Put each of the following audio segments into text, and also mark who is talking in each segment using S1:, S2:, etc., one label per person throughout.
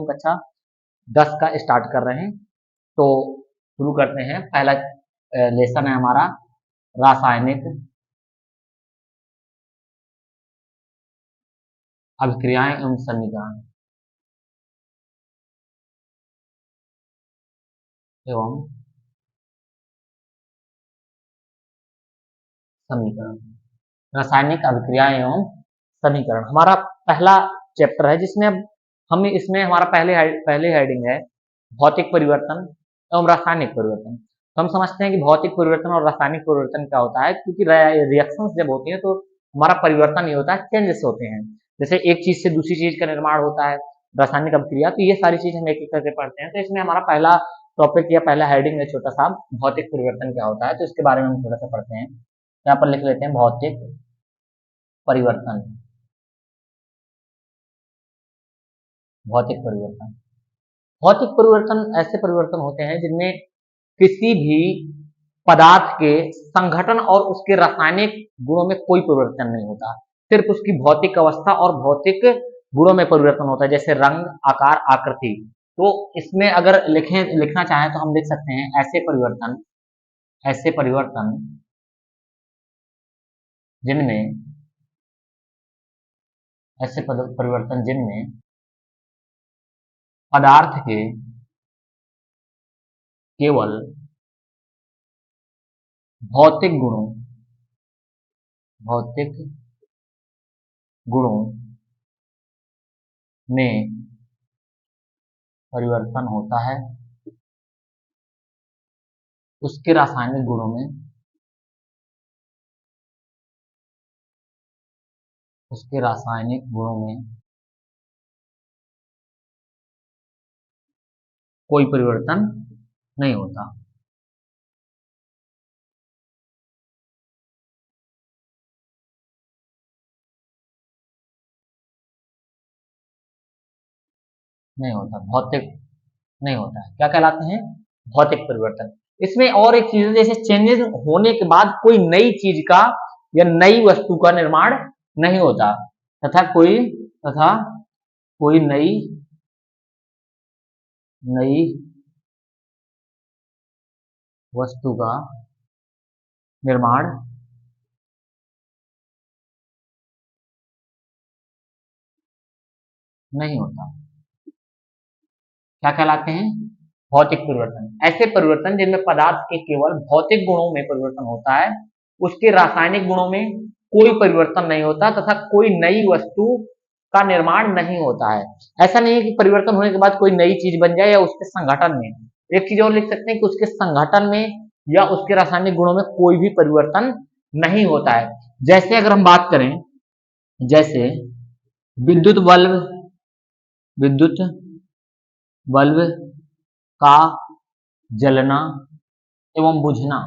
S1: हम कक्षा 10 का स्टार्ट कर रहे हैं। तो शुरू करते हैं। पहला लेसन है हमारा रासायनिक अभिक्रियाएं एवं समीकरण एवं समीकरण। रासायनिक अभिक्रियाएं एवं समीकरण हमारा पहला चैप्टर है, जिसमें अब हम इसमें हमारा पहले हेडिंग है भौतिक परिवर्तन एवं रासायनिक परिवर्तन। तो हम समझते हैं कि भौतिक परिवर्तन और रासायनिक परिवर्तन क्या होता है, क्योंकि रिएक्शंस जब होती है तो हमारा परिवर्तन ये होता है, चेंजेस होते हैं। जैसे एक चीज से दूसरी चीज का निर्माण होता है, रासायनिक अभिक्रिया, तो ये सारी चीज हम एक एक करके पढ़ते हैं। तो इसमें हमारा पहला टॉपिक या पहला हेडिंग है छोटा सा, भौतिक परिवर्तन क्या होता है, तो इसके बारे में हम थोड़ा सा पढ़ते हैं। यहाँ पर लिख लेते हैं भौतिक परिवर्तन। भौतिक परिवर्तन, भौतिक परिवर्तन ऐसे परिवर्तन होते हैं जिनमें किसी भी पदार्थ के संघटन और उसके रासायनिक गुणों में कोई परिवर्तन नहीं होता, सिर्फ उसकी भौतिक अवस्था और भौतिक गुणों में परिवर्तन होता है, जैसे रंग, आकार, आकृति। तो इसमें अगर लिखना चाहें तो हम लिख सकते हैं ऐसे परिवर्तन जिनमें पदार्थ के केवल भौतिक गुणों में परिवर्तन होता है, उसके रासायनिक गुणों में कोई परिवर्तन नहीं होता। भौतिक नहीं होता है, क्या कहलाते हैं? भौतिक परिवर्तन। इसमें और एक चीज है, जैसे चेंजेस होने के बाद कोई नई चीज का या नई वस्तु का निर्माण नहीं होता, तथा कोई नई वस्तु का निर्माण नहीं होता। क्या कहलाते हैं? भौतिक परिवर्तन। ऐसे परिवर्तन जिनमें पदार्थ के केवल भौतिक गुणों में परिवर्तन होता है, उसके रासायनिक गुणों में कोई परिवर्तन नहीं होता, तथा कोई नई वस्तु का निर्माण नहीं होता है। ऐसा नहीं है कि परिवर्तन होने के बाद कोई नई चीज बन जाए या उसके संगठन में। एक चीज और लिख सकते हैं कि उसके संगठन में या उसके रासायनिक गुणों में कोई भी परिवर्तन नहीं होता है। जैसे अगर हम बात करें, जैसे विद्युत बल्ब का जलना एवं बुझना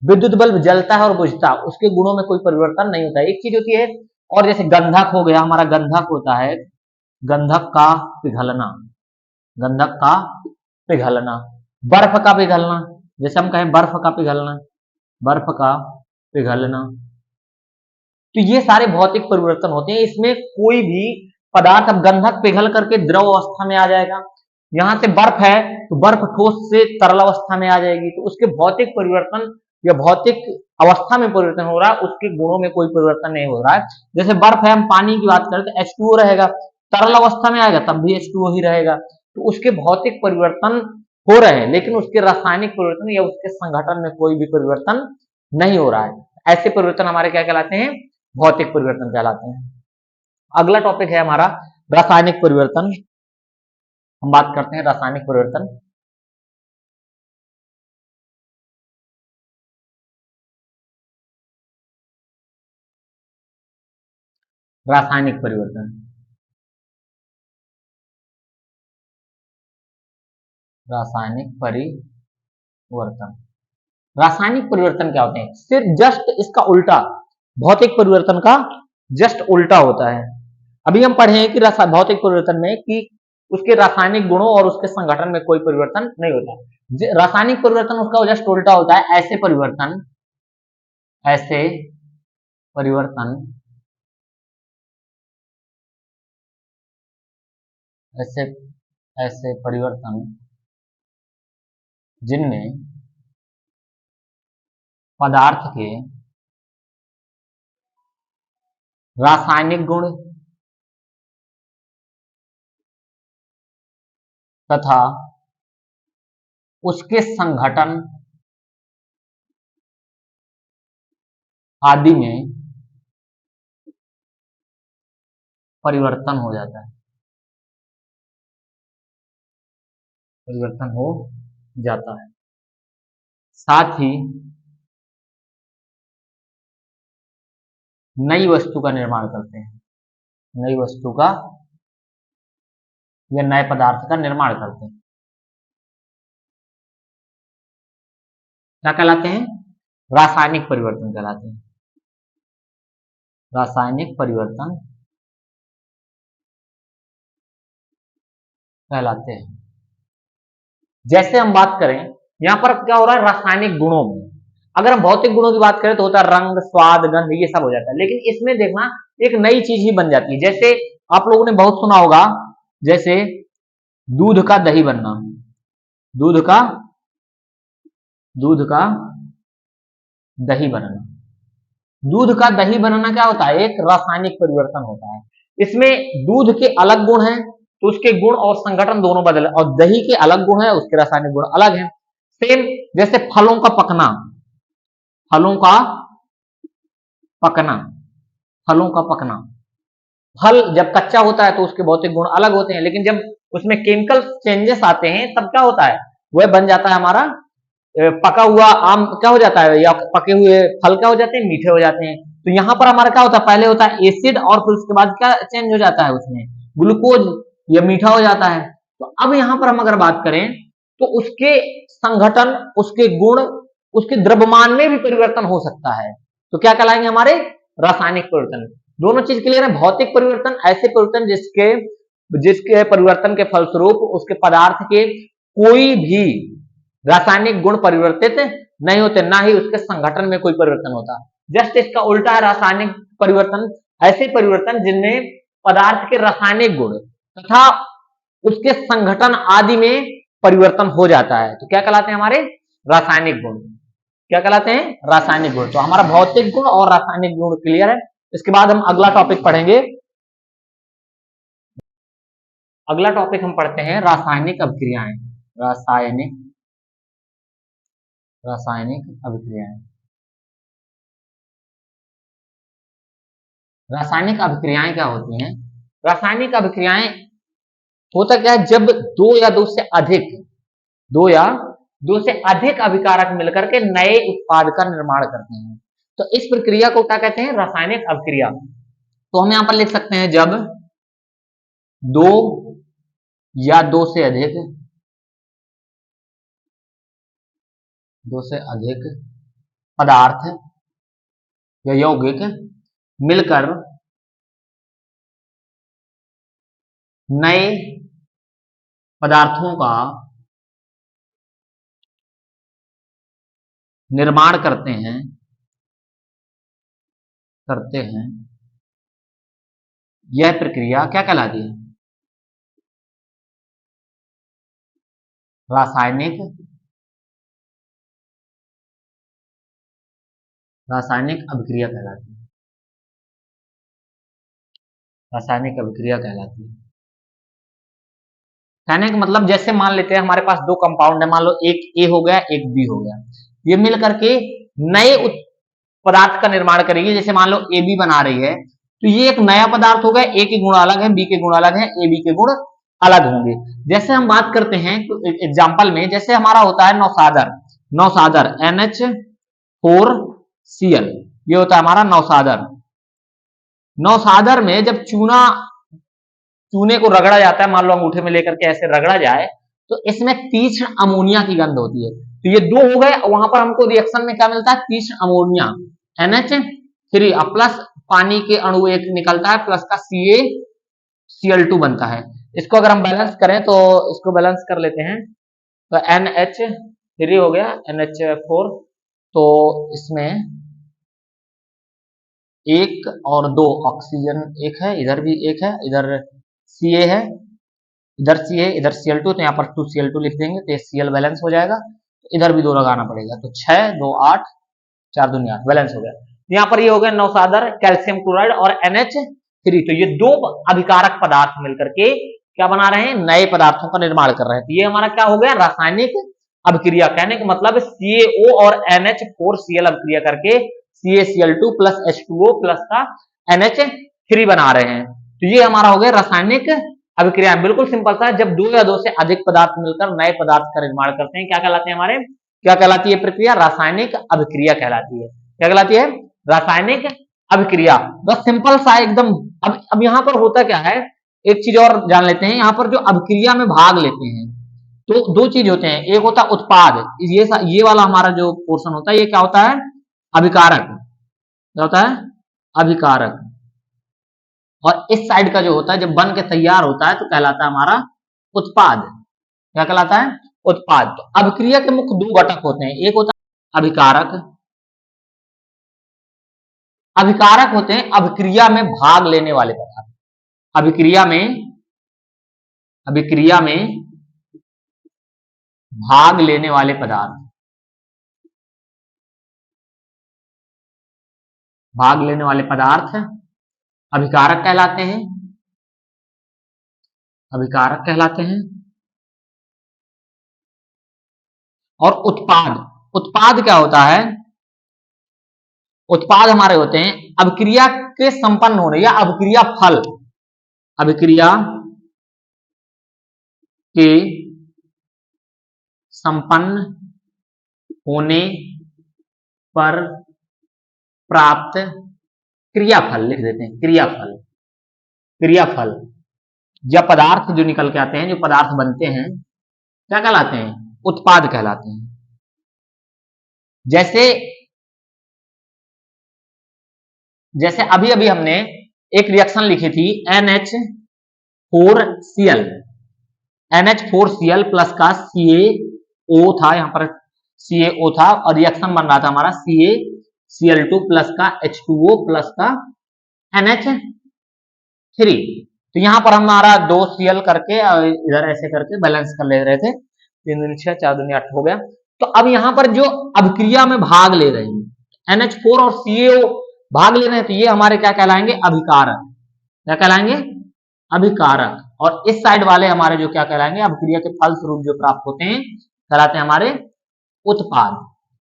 S1: विद्युत बल्ब जलता है और बुझता है, उसके गुणों में कोई परिवर्तन नहीं होता है। एक चीज होती है, और जैसे गंधक हो गया, हमारा गंधक होता है, गंधक का पिघलना, बर्फ का पिघलना, जैसे हम कहें बर्फ का पिघलना। तो ये सारे भौतिक परिवर्तन होते हैं। इसमें कोई भी पदार्थ, अब गंधक पिघल करके द्रव अवस्था में आ जाएगा, यहां से बर्फ है तो बर्फ ठोस से तरल अवस्था में आ जाएगी, तो उसके भौतिक परिवर्तन या भौतिक अवस्था में परिवर्तन हो रहा है, उसके गुणों में कोई परिवर्तन नहीं हो रहा है। जैसे बर्फ है, हम पानी की बात करें तो H2O रहेगा, तरल अवस्था में आएगा तब भी H2O ही रहेगा। तो उसके भौतिक परिवर्तन हो रहे हैं, लेकिन उसके रासायनिक परिवर्तन या उसके संगठन में कोई भी परिवर्तन नहीं हो रहा है। ऐसे परिवर्तन हमारे क्या कहलाते हैं? भौतिक परिवर्तन कहलाते हैं। अगला टॉपिक है हमारा रासायनिक परिवर्तन। हम बात करते हैं रासायनिक परिवर्तन। रासायनिक परिवर्तन रासायनिक परिवर्तन क्या होते हैं? सिर्फ जस्ट इसका उल्टा, भौतिक परिवर्तन का जस्ट उल्टा होता है। अभी हम पढ़े हैं कि भौतिक परिवर्तन में कि उसके रासायनिक गुणों और उसके संगठन में कोई परिवर्तन नहीं होता। रासायनिक परिवर्तन उसका जस्ट उल्टा होता है। ऐसे परिवर्तन ऐसे ऐसे परिवर्तन जिनमें पदार्थ के रासायनिक गुण तथा उसके संघटन आदि में परिवर्तन हो जाता है, परिवर्तन हो जाता है। साथ ही नई वस्तु का निर्माण करते हैं, नई वस्तु का या नए पदार्थ का निर्माण करते हैं। क्या कहलाते हैं? रासायनिक परिवर्तन कहलाते हैं, रासायनिक परिवर्तन कहलाते हैं। जैसे हम बात करें, यहां पर क्या हो रहा है, रासायनिक गुणों में। अगर हम भौतिक गुणों की बात करें तो होता है रंग, स्वाद, गंध, ये सब हो जाता है। लेकिन इसमें देखना एक नई चीज ही बन जाती है। जैसे आप लोगों ने बहुत सुना होगा, जैसे दूध का दही बनना, दूध का दूध का दही बनना। दूध का दही बनाना क्या होता है? एक रासायनिक परिवर्तन होता है। इसमें दूध के अलग गुण हैं, तो उसके गुण और संगठन दोनों बदल, और दही के अलग गुण है, उसके रासायनिक गुण अलग हैं। सेम जैसे फलों का पकना, फलों का पकना, फलों का पकना। फल जब कच्चा होता है तो उसके भौतिक गुण अलग होते हैं, लेकिन जब उसमें केमिकल चेंजेस आते हैं तब क्या होता है, वह बन जाता है हमारा पका हुआ आम क्या हो जाता है, या पके हुए फल क्या हो जाते हैं, मीठे हो जाते हैं। तो यहां पर हमारा क्या होता है, पहले होता है एसिड और फिर उसके बाद क्या चेंज हो जाता है, उसमें ग्लूकोज, या मीठा हो जाता है। तो अब यहां पर हम अगर बात करें तो उसके संगठन, उसके गुण, उसके द्रव्यमान में भी परिवर्तन हो सकता है। तो क्या कहलाएंगे हमारे? रासायनिक परिवर्तन। दोनों चीज क्लियर है। भौतिक परिवर्तन ऐसे परिवर्तन जिसके जिसके परिवर्तन के फलस्वरूप उसके पदार्थ के कोई भी रासायनिक गुण परिवर्तित नहीं होते, ना ही उसके संगठन में कोई परिवर्तन होता। जस्ट इसका उल्टा है रासायनिक परिवर्तन, ऐसे परिवर्तन जिनमें पदार्थ के रासायनिक गुण तथा उसके संगठन आदि में परिवर्तन हो जाता है। तो क्या कहलाते हैं हमारे? रासायनिक गुण। क्या कहलाते हैं? रासायनिक गुण। तो हमारा भौतिक गुण और रासायनिक गुण क्लियर है। इसके बाद हम अगला टॉपिक पढ़ेंगे। अगला टॉपिक हम पढ़ते हैं रासायनिक अभिक्रियाएं। रासायनिक रासायनिक अभिक्रियाएं। रासायनिक अभिक्रियाएं क्या होती हैं? रासायनिक अभिक्रियाएं होता क्या है, जब दो या दो से अधिक, दो या दो से अधिक अभिकारक मिलकर के नए उत्पाद का निर्माण करते हैं। तो इस प्रक्रिया को क्या कहते हैं? रासायनिक अभिक्रिया। तो हम यहां पर लिख सकते हैं, जब दो या दो से अधिक, दो से अधिक पदार्थ या यौगिक मिलकर नए पदार्थों का निर्माण करते हैं यह प्रक्रिया क्या कहलाती है? रासायनिक रासायनिक अभिक्रिया कहलाती है। रासायनिक अभिक्रिया कहलाती है। कहने का मतलब, जैसे मान लेते हैं हमारे पास दो कंपाउंड है, मान लो एक ए हो गया, एक बी हो गया, ये मिल करके नए पदार्थ का निर्माण करेगी। जैसे मान लो ए बी बना रही है, तो ये एक नया पदार्थ होगा। ए के गुण अलग है, बी के गुण अलग है, ए बी के गुण अलग होंगे। जैसे हम बात करते हैं तो एग्जाम्पल में, जैसे हमारा होता है नौसादर, नौसादर NH4Cl, ये होता है हमारा नौसादर। नौसादर में जब चूने को रगड़ा जाता है, मान लो अंगूठे में लेकर के ऐसे रगड़ा जाए, तो इसमें तीक्ष्ण अमोनिया की गंध होती है। तो ये दो हो गए, वहां पर हमको रिएक्शन में क्या मिलता है? तीक्ष्ण अमोनिया, NH3 प्लस पानी के अणु एक निकलता है, प्लस का CaCl2 बनता है। इसको अगर हम बैलेंस करें तो इसको बैलेंस कर लेते हैं, तो NH3 हो गया, NH4, तो इसमें एक और दो ऑक्सीजन, एक है इधर भी, एक है इधर Ca है, इधर सी है, इधर Cl2, तो यहाँ पर 2Cl2 लिख देंगे तो Cl बैलेंस हो जाएगा, तो इधर भी 2 लगाना पड़ेगा, तो 6 2 8 4 दूनी 8 बैलेंस हो गया। यहाँ पर ये हो गया नौसादर कैल्शियम क्लोराइड और NH3, तो ये दो अभिकारक पदार्थ मिलकर के क्या बना रहे हैं, नए पदार्थों का निर्माण कर रहे हैं। तो ये हमारा क्या हो गया, रासायनिक अभिक्रिया। कहने का मतलब CaO और NH4Cl अभिक्रिया करके CaCl2 प्लस H2O प्लस का NH3 बना रहे हैं। तो ये हमारा हो गया रासायनिक अभिक्रिया। बिल्कुल सिंपल सा, जब दो या दो से अधिक पदार्थ मिलकर नए पदार्थ का निर्माण करते हैं, क्या कहलाते हैं हमारे, क्या कहलाती है प्रक्रिया, रासायनिक अभिक्रिया कहलाती है। क्या कहलाती है, रासायनिक अभिक्रिया। बस सिंपल सा एकदम। अब यहाँ पर होता क्या है, एक चीज और जान लेते हैं। यहाँ पर जो अभिक्रिया में भाग लेते हैं तो दो चीज होते हैं, एक होता है उत्पाद, ये वाला हमारा जो पोर्शन होता है ये क्या होता है, अभिकारक। क्या होता है, अभिकारक। और इस साइड का जो होता है जब बन के तैयार होता है तो कहलाता है हमारा उत्पाद। क्या कहलाता है, उत्पाद। तो अभिक्रिया के मुख्य दो घटक होते हैं, एक होता है अभिकारक, अभिकारक होते हैं अभिक्रिया में भाग लेने वाले पदार्थ। अभिक्रिया में भाग लेने वाले पदार्थ, भाग लेने वाले पदार्थ अभिकारक कहलाते हैं, अभिकारक कहलाते हैं। और उत्पाद, उत्पाद क्या होता है, उत्पाद हमारे होते हैं अभिक्रिया के संपन्न होने या अभिक्रिया फल, अभिक्रिया के संपन्न होने पर प्राप्त क्रियाफल, लिख देते हैं क्रियाफल। क्रियाफल या पदार्थ जो निकल के आते हैं, जो पदार्थ बनते हैं, क्या कहलाते हैं, उत्पाद कहलाते हैं। जैसे अभी अभी हमने एक रिएक्शन लिखी थी NH4Cl, NH4Cल प्लस का CaO था, यहां पर CaO था और रिएक्शन बन रहा था हमारा CaCl2 प्लस का H2O प्लस का NH3। तो यहां पर हमारा 2Cl करके इधर ऐसे करके बैलेंस कर ले रहे थे, 3 दूनी 6 4 दूनी 8 हो गया। तो अब यहां पर जो अभिक्रिया में भाग ले रहे हैं NH4 और CaO भाग ले रहे हैं, तो ये हमारे क्या कहलाएंगे, अभिकारक। क्या कहलाएंगे, अभिकारक। और इस साइड वाले हमारे जो क्या कहलाएंगे, अभिक्रिया के फलस्वरूप जो प्राप्त होते हैं कहलाते हैं हमारे उत्पाद।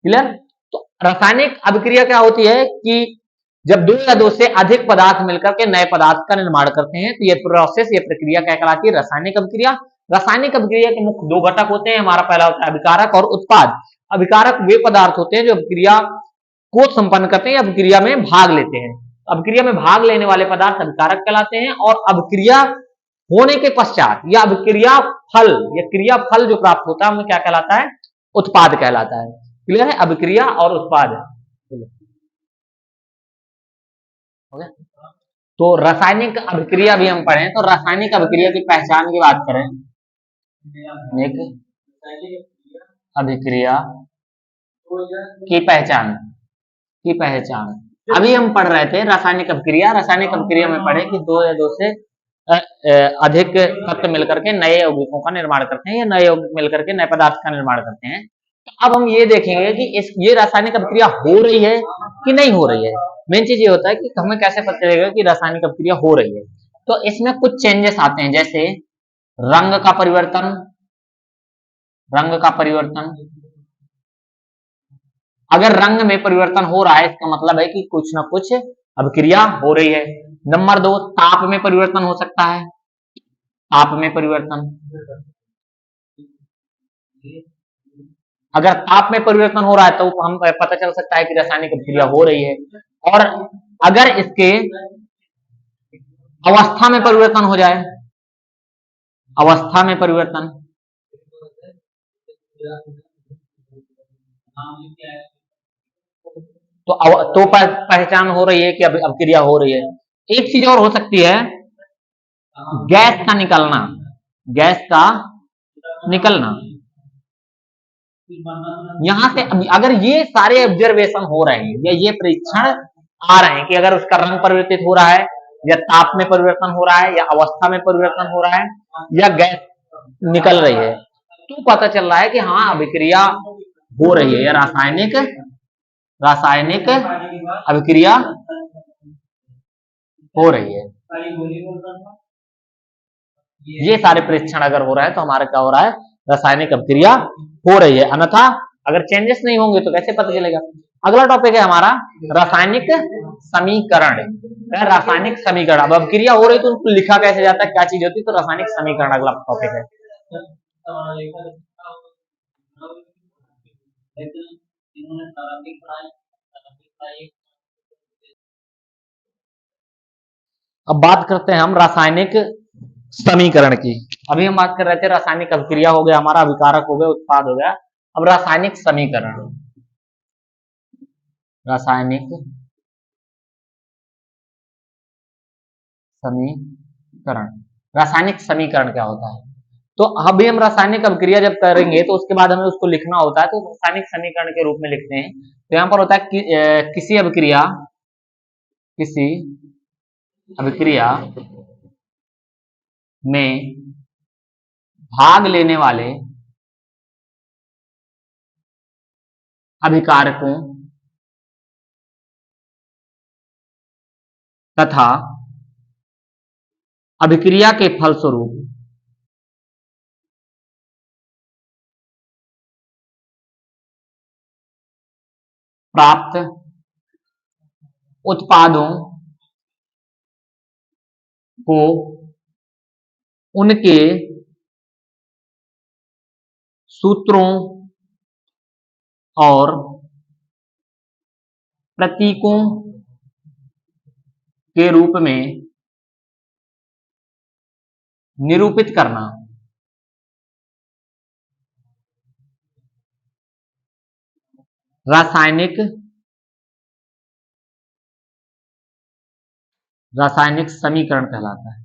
S1: क्लियर। तो रासायनिक अभिक्रिया क्या होती है कि जब दो या दो से अधिक पदार्थ मिलकर के नए पदार्थ का निर्माण करते हैं, तो ये प्रोसेस, ये प्रक्रिया क्या कहलाती है, रासायनिक अभिक्रिया। रासायनिक अभिक्रिया के मुख्य दो घटक होते हैं, हमारा पहला होता है अभिकारक और उत्पाद। अभिकारक वे पदार्थ होते हैं जो अभिक्रिया को संपन्न करते हैं या अभिक्रिया में भाग लेते हैं। अभिक्रिया में भाग लेने वाले पदार्थ अभिकारक कहलाते हैं, और अभिक्रिया होने के पश्चात या अभिक्रिया फल या क्रिया फल जो प्राप्त होता है हमें क्या कहलाता है, उत्पाद कहलाता है। क्लियर है, अभिक्रिया और उत्पाद। हो गया। तो रासायनिक अभिक्रिया भी हम पढ़े, तो रासायनिक अभिक्रिया की पहचान की बात करें, एक अभिक्रिया की पहचान अभी हम पढ़ रहे थे रासायनिक अभिक्रिया। रासायनिक अभिक्रिया में पढ़े कि दो या दो से अधिक तत्व मिलकर के नए यौगिकों का निर्माण करते हैं या नए यौगिक मिलकर के नए पदार्थ का निर्माण करते हैं। तो अब हम ये देखेंगे कि ये रासायनिक अभिक्रिया हो रही है कि नहीं हो रही है। मेन चीज ये होता है कि हमें कैसे पता चलेगा कि रासायनिक अभिक्रिया हो रही है। तो इसमें कुछ चेंजेस आते हैं, जैसे रंग का परिवर्तन, रंग का परिवर्तन। अगर रंग में परिवर्तन हो रहा है इसका मतलब है कि कुछ ना कुछ अभिक्रिया हो रही है। नंबर 2, ताप में परिवर्तन हो सकता है, ताप में परिवर्तन। अगर ताप में परिवर्तन हो रहा है तो हम पता चल सकता है कि रासायनिक अभिक्रिया हो रही है। और अगर इसके अवस्था में परिवर्तन हो जाए, अवस्था में परिवर्तन, तो पहचान हो रही है कि अभिक्रिया हो रही है। एक चीज और हो सकती है, गैस का निकलना, गैस का निकलना। यहां से अगर ये सारे ऑब्जर्वेशन हो रहे हैं या ये परीक्षण आ रहे हैं कि अगर उसका रंग परिवर्तित हो रहा है या ताप में परिवर्तन हो रहा है, या अवस्था में परिवर्तन हो रहा है, या गैस निकल रही है, तो पता चल रहा है कि हाँ अभिक्रिया हो रही है, या रासायनिक रासायनिक अभिक्रिया हो रही है। ये सारे परीक्षण अगर हो रहा है तो हमारा क्या हो रहा है, रासायनिक अभिक्रिया हो रही है। अन्यथा अगर चेंजेस नहीं होंगे तो कैसे पता चलेगा। अगला टॉपिक है हमारा रासायनिक समीकरण। रासायनिक समीकरण, अब अभिक्रिया हो रही तो उनको लिखा कैसे जाता है, क्या चीज होती है, तो रासायनिक समीकरण अगला टॉपिक है। अब बात करते हैं हम रासायनिक समीकरण की। अभी हम बात कर रहे थे रासायनिक अभिक्रिया हो गया हमारा, अभिकारक हो गया, उत्पाद हो गया। अब रासायनिक समीकरण, रासायनिक समीकरण, रासायनिक समीकरण क्या होता है। तो अभी हम रासायनिक अभिक्रिया जब करेंगे तो उसके बाद हमें उसको लिखना होता है, तो रासायनिक समीकरण के रूप में लिखते हैं। तो यहां पर होता है कि, किसी अभिक्रिया में भाग लेने वाले अभिकारकों तथा अभिक्रिया के फलस्वरूप प्राप्त उत्पादों को उनके सूत्रों और प्रतीकों के रूप में निरूपित करना। रासायनिक समीकरण कहलाता है।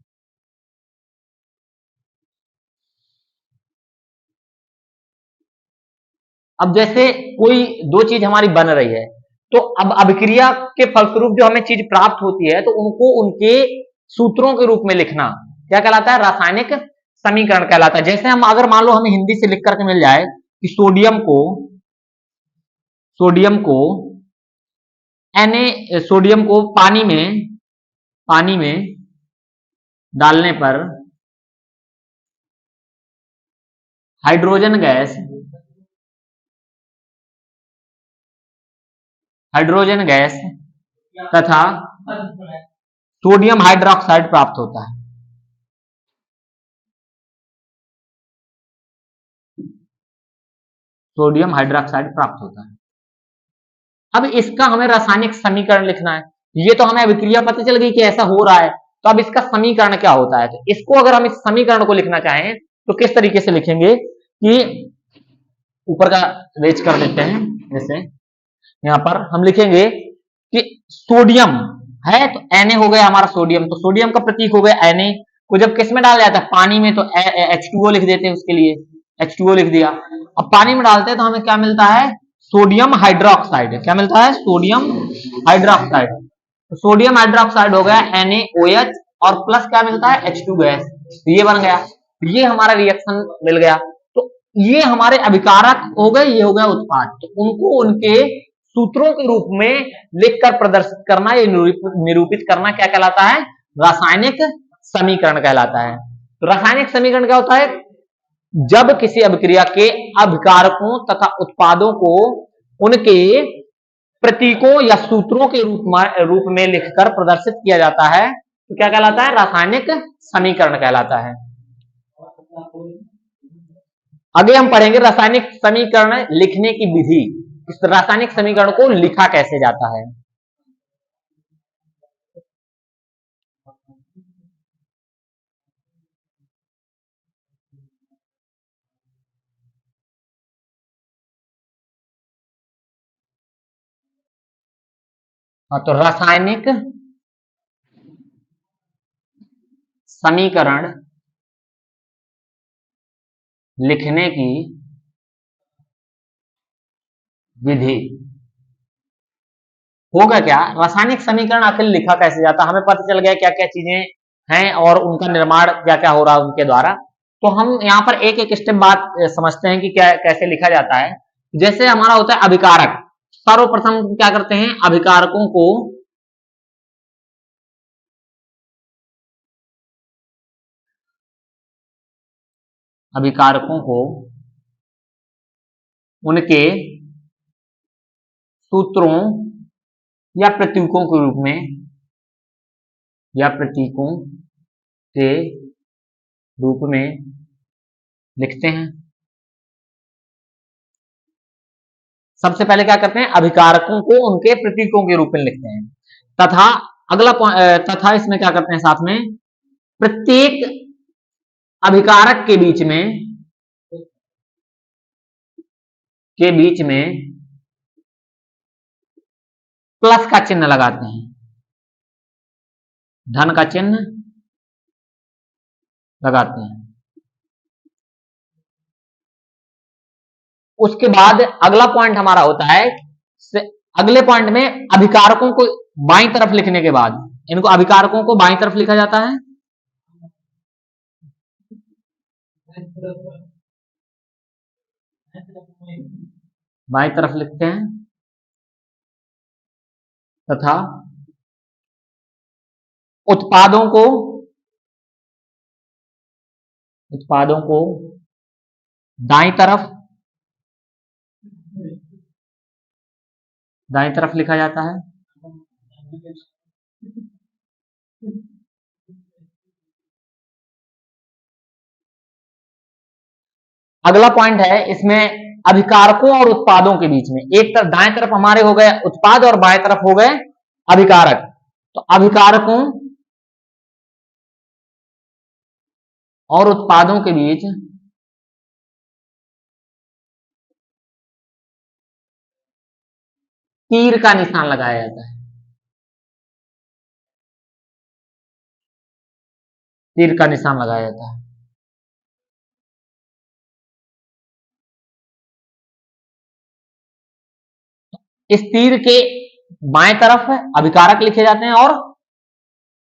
S1: अब जैसे कोई दो चीज हमारी बन रही है, तो अब अभिक्रिया के फलस्वरूप जो हमें चीज प्राप्त होती है, तो उनको उनके सूत्रों के रूप में लिखना क्या कहलाता है, रासायनिक समीकरण कहलाता है। जैसे हम अगर मान लो हमें हिंदी से लिख करके मिल जाए कि सोडियम को सोडियम को पानी में डालने पर हाइड्रोजन गैस तथा सोडियम हाइड्रोक्साइड प्राप्त होता है। सोडियम हाइड्रोक्साइड प्राप्त होता है। अब इसका हमें रासायनिक समीकरण लिखना है। ये तो हमें अभिक्रिया पता चल गई कि ऐसा हो रहा है, तो अब इसका समीकरण क्या होता है। तो इसको अगर हम इस समीकरण को लिखना चाहें तो किस तरीके से लिखेंगे कि ऊपर का रेज कर देते हैं। जैसे यहां पर हम लिखेंगे कि सोडियम है तो Na हो गया हमारा सोडियम, तो सोडियम का प्रतीक हो गया Na को जब किस में डाल जाता है, पानी में, तो H2O लिख देते हैं, उसके लिए H2O लिख दिया। अब पानी में डालते हैं तो हमें क्या मिलता है, सोडियम हाइड्रोक्साइड। क्या मिलता है, सोडियम हाइड्रोक्साइड। तो सोडियम हाइड्रोक्साइड हो गया NaOH और प्लस क्या मिलता है, H2 गैस। तो ये बन गया, ये हमारा रिएक्शन मिल गया। तो ये हमारे अभिकारक हो गए, ये हो गया उत्पाद। तो उनको उनके सूत्रों के रूप में लिखकर प्रदर्शित करना, ये निरूपित करना क्या कहलाता है, रासायनिक समीकरण कहलाता है। तो रासायनिक समीकरण क्या होता है, जब किसी अभिक्रिया के अभिकारकों तथा उत्पादों को उनके प्रतीकों या सूत्रों के रूप में लिखकर प्रदर्शित किया जाता है, तो क्या कहलाता है, रासायनिक समीकरण कहलाता है। आगे हम पढ़ेंगे रासायनिक समीकरण लिखने की विधि, इस रासायनिक समीकरण को लिखा कैसे जाता है। हाँ, तो रासायनिक समीकरण लिखने की विधि। होगा क्या, रासायनिक समीकरण आखिर लिखा कैसे जाता है, हमें पता चल गया क्या क्या चीजें हैं और उनका निर्माण क्या क्या हो रहा है उनके द्वारा। तो हम यहाँ पर एक एक स्टेप बात समझते हैं कि क्या कैसे लिखा जाता है। जैसे हमारा होता है अभिकारक, सर्वप्रथम क्या करते हैं, अभिकारकों को उनके सूत्रों या प्रतीकों के रूप में, या प्रतीकों के रूप में लिखते हैं। सबसे पहले क्या करते हैं, अभिकारकों को उनके प्रतीकों के रूप में लिखते हैं। तथा तथा इसमें क्या करते हैं, साथ में प्रत्येक अभिकारक के बीच में प्लस का चिन्ह लगाते हैं, धन का चिन्ह लगाते हैं। उसके बाद अगला पॉइंट हमारा होता है, अगले पॉइंट में अभिकारकों को बाईं तरफ लिखने के बाद, इनको अभिकारकों को बाईं तरफ लिखा जाता है, बाईं तरफ लिखते हैं। तथा उत्पादों को दाईं तरफ लिखा जाता है। अगला पॉइंट है इसमें, अभिकारकों और उत्पादों के बीच में, एक तरफ दाएं तरफ हमारे हो गए उत्पाद और बाएं तरफ हो गए अभिकारक। तो अभिकारकों और उत्पादों के बीच तीर का निशान लगाया जाता है, तीर का निशान लगाया जाता है। इस तीर के बाएं तरफ अभिकारक लिखे जाते हैं और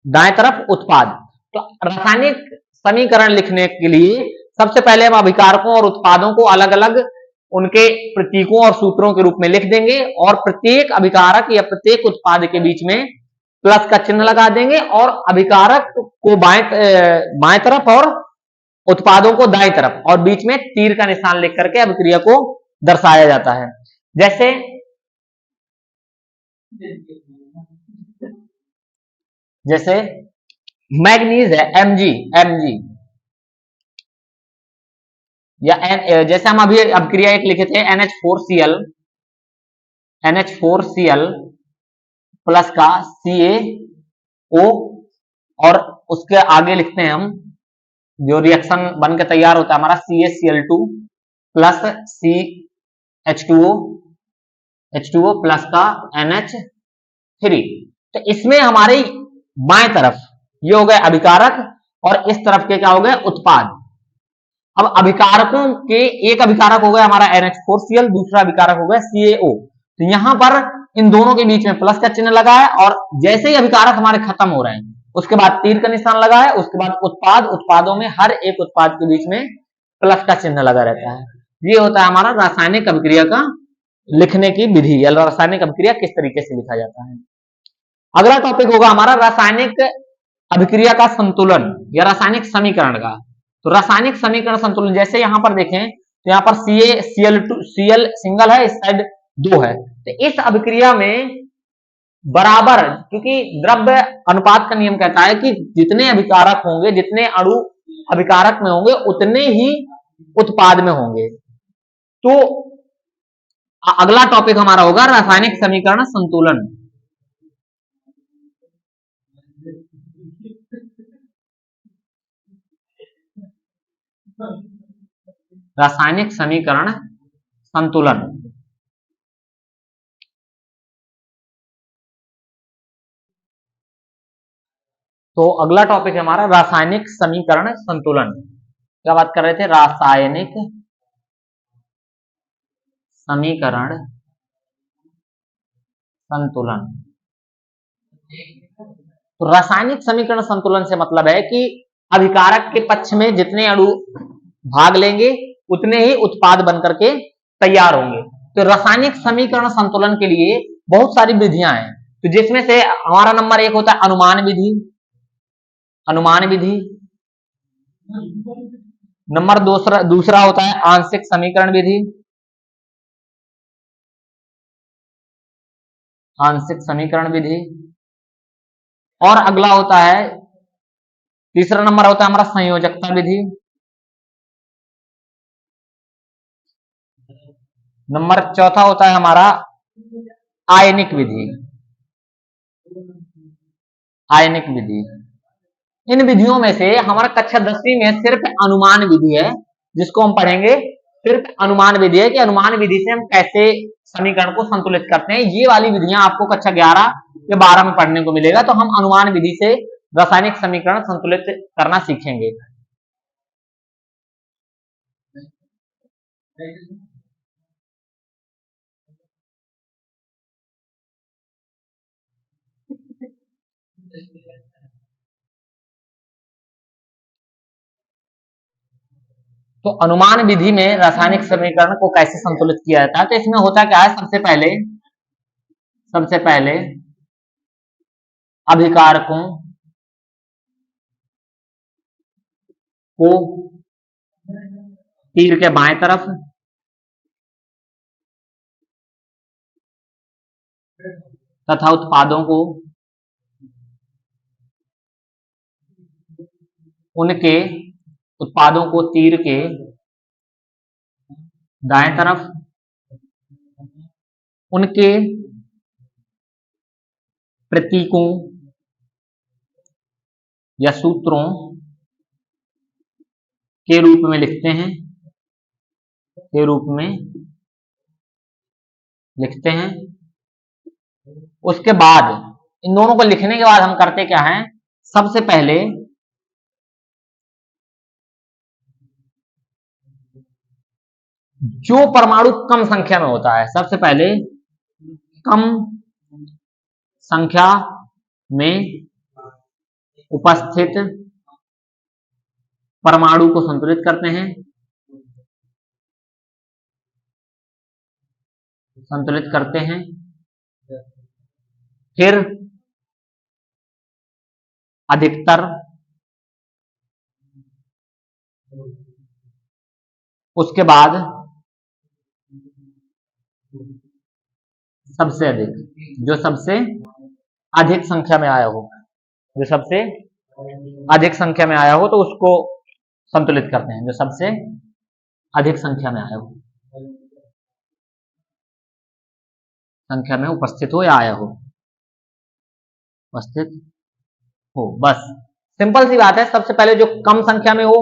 S1: दाएं तरफ उत्पाद। तो रासायनिक समीकरण लिखने के लिए सबसे पहले हम अभिकारकों और उत्पादों को अलग अलग उनके प्रतीकों और सूत्रों के रूप में लिख देंगे और प्रत्येक अभिकारक या प्रत्येक उत्पाद के बीच में प्लस का चिन्ह लगा देंगे और अभिकारक को बाएं तरफ और उत्पादों को दाएं तरफ, और बीच में तीर का निशान लिख करके अभिक्रिया को दर्शाया जाता है। जैसे मैग्नीज है Mg या जैसे हम अभी अभिक्रिया एक लिखे थे NH4Cl प्लस का CaO, और उसके आगे लिखते हैं हम जो रिएक्शन बन के तैयार होता है हमारा CaCl2 प्लस H2O प्लस का NH3। तो इसमें हमारे बाएं तरफ ये हो गए अभिकारक और इस तरफ के क्या हो गए उत्पाद। अब अभिकारकों के, एक अभिकारक हो गया हमारा NH4Cl, दूसरा अभिकारक हो गया CaO। तो यहां पर इन दोनों के बीच में प्लस का चिन्ह लगा है और जैसे ही अभिकारक हमारे खत्म हो रहे हैं उसके बाद तीर का निशान लगा है, उसके बाद उत्पादों में हर एक उत्पाद के बीच में प्लस का चिन्ह लगा रहता है। ये होता है हमारा रासायनिक अभिक्रिया का लिखने की विधि, या रासायनिक अभिक्रिया किस तरीके से लिखा जाता है। अगला टॉपिक होगा हमारा रासायनिक अभिक्रिया का संतुलन या रासायनिक समीकरण का। तो रासायनिक समीकरण संतुलन, जैसे यहां पर देखें तो यहां पर Cl सिंगल है, इस साइड 2 है। तो इस अभिक्रिया में बराबर, क्योंकि द्रव्य अनुपात का नियम कहता है कि जितने अभिकारक होंगे, जितने अणु अभिकारक में होंगे उतने ही उत्पाद में होंगे। तो अगला टॉपिक हमारा होगा रासायनिक समीकरण संतुलन। रासायनिक समीकरण संतुलन। तो अगला टॉपिक है हमारा रासायनिक समीकरण संतुलन। क्या बात कर रहे थे, रासायनिक समीकरण संतुलन। तो रासायनिक समीकरण संतुलन से मतलब है कि अभिकारक के पक्ष में जितने अणु भाग लेंगे उतने ही उत्पाद बनकर के तैयार होंगे। तो रासायनिक समीकरण संतुलन के लिए बहुत सारी विधियां हैं, तो जिसमें से हमारा नंबर 1 होता है अनुमान विधि। अनुमान विधि। नंबर दूसरा होता है आंशिक समीकरण विधि। आंशिक समीकरण विधि। और अगला होता है, तीसरा नंबर होता है हमारा संयोजकता विधि। नंबर चौथा होता है हमारा आयनिक विधि। आयनिक विधि। इन विधियों में से हमारा कक्षा 10वीं में सिर्फ अनुमान विधि है, जिसको हम पढ़ेंगे। सिर्फ अनुमान विधि है कि अनुमान विधि से हम कैसे समीकरण को संतुलित करते हैं। ये वाली विधियां आपको कक्षा 11 या 12 में पढ़ने को मिलेगा। तो हम अनुमान विधि से रासायनिक समीकरण संतुलित करना सीखेंगे। तो अनुमान विधि में रासायनिक समीकरण को कैसे संतुलित किया जाता है, तो इसमें होता क्या है, सबसे पहले अभिकारकों को तीर के बाएं तरफ तथा उत्पादों को उनके उत्पादों को तीर के दाएं तरफ उनके प्रतीकों या सूत्रों के रूप में लिखते हैं। के रूप में लिखते हैं। उसके बाद इन दोनों को लिखने के बाद हम करते क्या हैं, सबसे पहले जो परमाणु कम संख्या में होता है, सबसे पहले कम संख्या में उपस्थित परमाणु को संतुलित करते हैं। संतुलित करते हैं। फिर अधिकतर उसके बाद सबसे अधिक, जो सबसे अधिक संख्या में आया हो, जो सबसे अधिक संख्या में आया हो तो उसको संतुलित करते हैं। जो सबसे अधिक संख्या में आया हो, संख्या में उपस्थित हो या आया हो, उपस्थित हो, बस सिंपल सी बात है। सबसे पहले जो कम संख्या में हो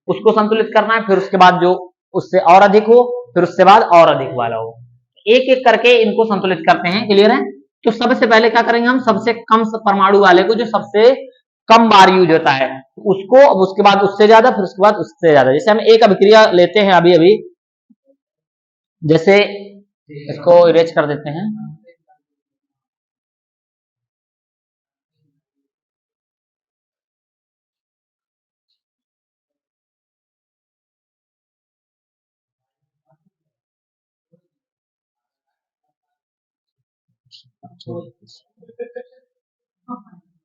S1: उसको संतुलित करना है, फिर उसके बाद जो उससे और अधिक हो, फिर उसके बाद और अधिक वाला हो। एक एक करके इनको संतुलित करते हैं। क्लियर है? तो सबसे पहले क्या करेंगे हम, सबसे कम परमाणु वाले को, जो सबसे कम बार यूज होता है उसको, अब उसके बाद उससे ज्यादा, फिर उसके बाद उससे ज्यादा। जैसे हम एक अभिक्रिया लेते हैं अभी अभी, जैसे इसको इरेज कर देते हैं।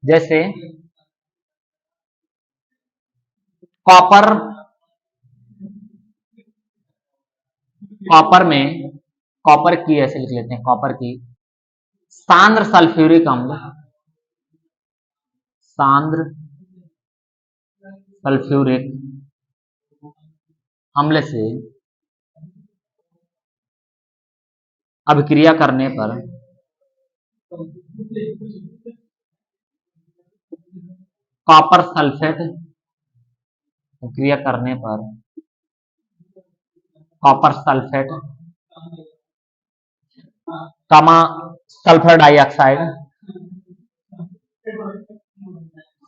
S1: जैसे कॉपर, कॉपर में, कॉपर की ऐसे लिख लेते हैं, कॉपर की सांद्र सल्फ्यूरिक अम्ल, सांद्र सल्फ्यूरिक अम्ल से अभिक्रिया करने पर कॉपर सल्फेट, अभिक्रिया करने पर कॉपर सल्फेट कमा सल्फर डाइऑक्साइड,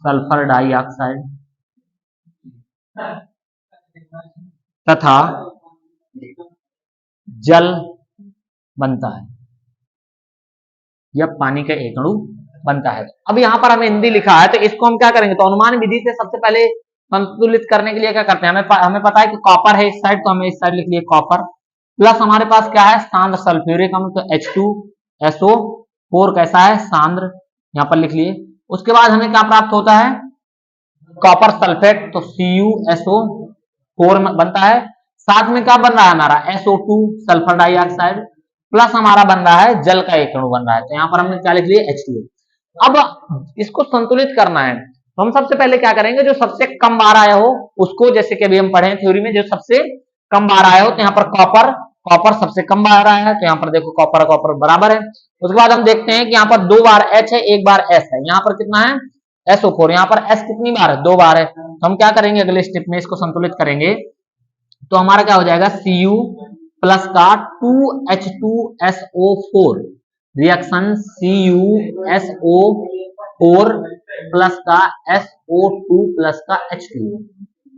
S1: सल्फर डाइऑक्साइड तथा जल बनता है। यह पानी का एक अणु बनता है। अब यहाँ पर हमें हिंदी लिखा है, तो इसको हम क्या करेंगे, तो अनुमान विधि से सबसे पहले संतुलित करने के लिए क्या करते हैं, हमें पता है कि कॉपर है इस साइड, तो हमें इस साइड लिख लिए कॉपर, प्लस हमारे पास क्या है, सांद्र सल्फ्यूरिक अम्ल, तो H2SO4 कैसा है, सांद्र, यहाँ पर लिख लिए। उसके बाद हमें क्या प्राप्त होता है, कॉपर सल्फेट, तो CuSO4 बनता है। साथ में क्या बन रहा है हमारा, SO2 सल्फर डाइऑक्साइड, प्लस हमारा बन रहा है जल का एक अणु बन रहा है, तो यहाँ पर हमने क्या लिख लिया, H2O। अब इसको संतुलित करना है, तो हम सबसे पहले क्या करेंगे, जो सबसे कम बार आया हो उसको, जैसे कि अभी हम पढ़े थ्योरी में, जो सबसे कम बार आया हो, तो यहाँ पर कॉपर सबसे कम बार आया है, तो यहाँ पर देखो कॉपर बराबर है। उसके बाद हम देखते हैं कि यहाँ पर 2 बार H है, 1 बार S है, यहाँ पर कितना है, SO4, यहाँ पर S कितनी बार है, 2 बार है। तो हम क्या करेंगे, अगले स्टेप में इसको संतुलित करेंगे, तो हमारा क्या हो जाएगा, Cu प्लस का 2H2SO4 रिएक्शन CuSO4 प्लस का SO2 प्लस का H2O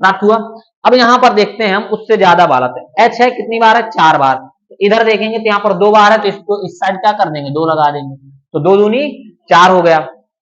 S1: प्राप्त हुआ। अब यहाँ पर देखते हैं हम उससे ज्यादा बार आते हैं, H है कितनी बार है, 4 बार, तो इधर देखेंगे तो यहाँ पर 2 बार है, तो इसको इस साइड क्या कर देंगे, 2 लगा देंगे, तो 2 दूनी 4 हो गया।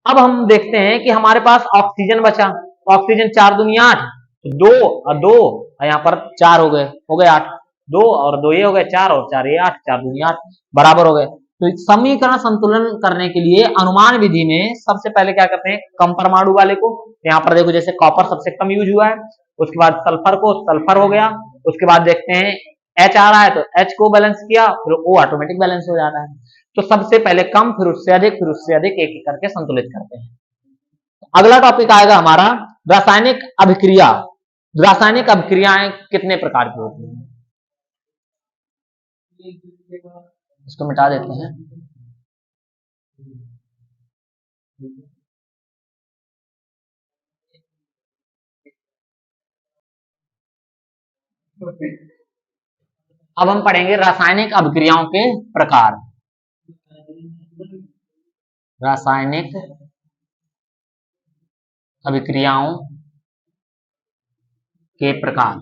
S1: अब हम देखते हैं कि हमारे पास ऑक्सीजन बचा, ऑक्सीजन 4 दूनी 8, तो 2 और 2 यहाँ पर 4 हो गए 8, 2 और 2 ये हो गए 4 और 4 ये 8, 4 दूनी 8 बराबर हो गए। तो समीकरण संतुलन करने के लिए अनुमान विधि में सबसे पहले क्या करते हैं, कम परमाणु वाले को, यहाँ पर देखो जैसे कॉपर सबसे कम यूज हुआ है, उसके बाद सल्फर को, सल्फर हो गया, उसके बाद देखते हैं H आ रहा है, तो H को बैलेंस किया, फिर O ऑटोमेटिक बैलेंस हो जाता है। तो सबसे पहले कम, फिर उससे अधिक, फिर उससे अधिक, एक एक करके संतुलित करते हैं। अगला टॉपिक आएगा हमारा रासायनिक अभिक्रिया। रासायनिक अभिक्रियाएं कितने प्रकार की होती हैं, इसको मिटा देते हैं। अब हम पढ़ेंगे रासायनिक अभिक्रियाओं के प्रकार। रासायनिक अभिक्रियाओं के प्रकार।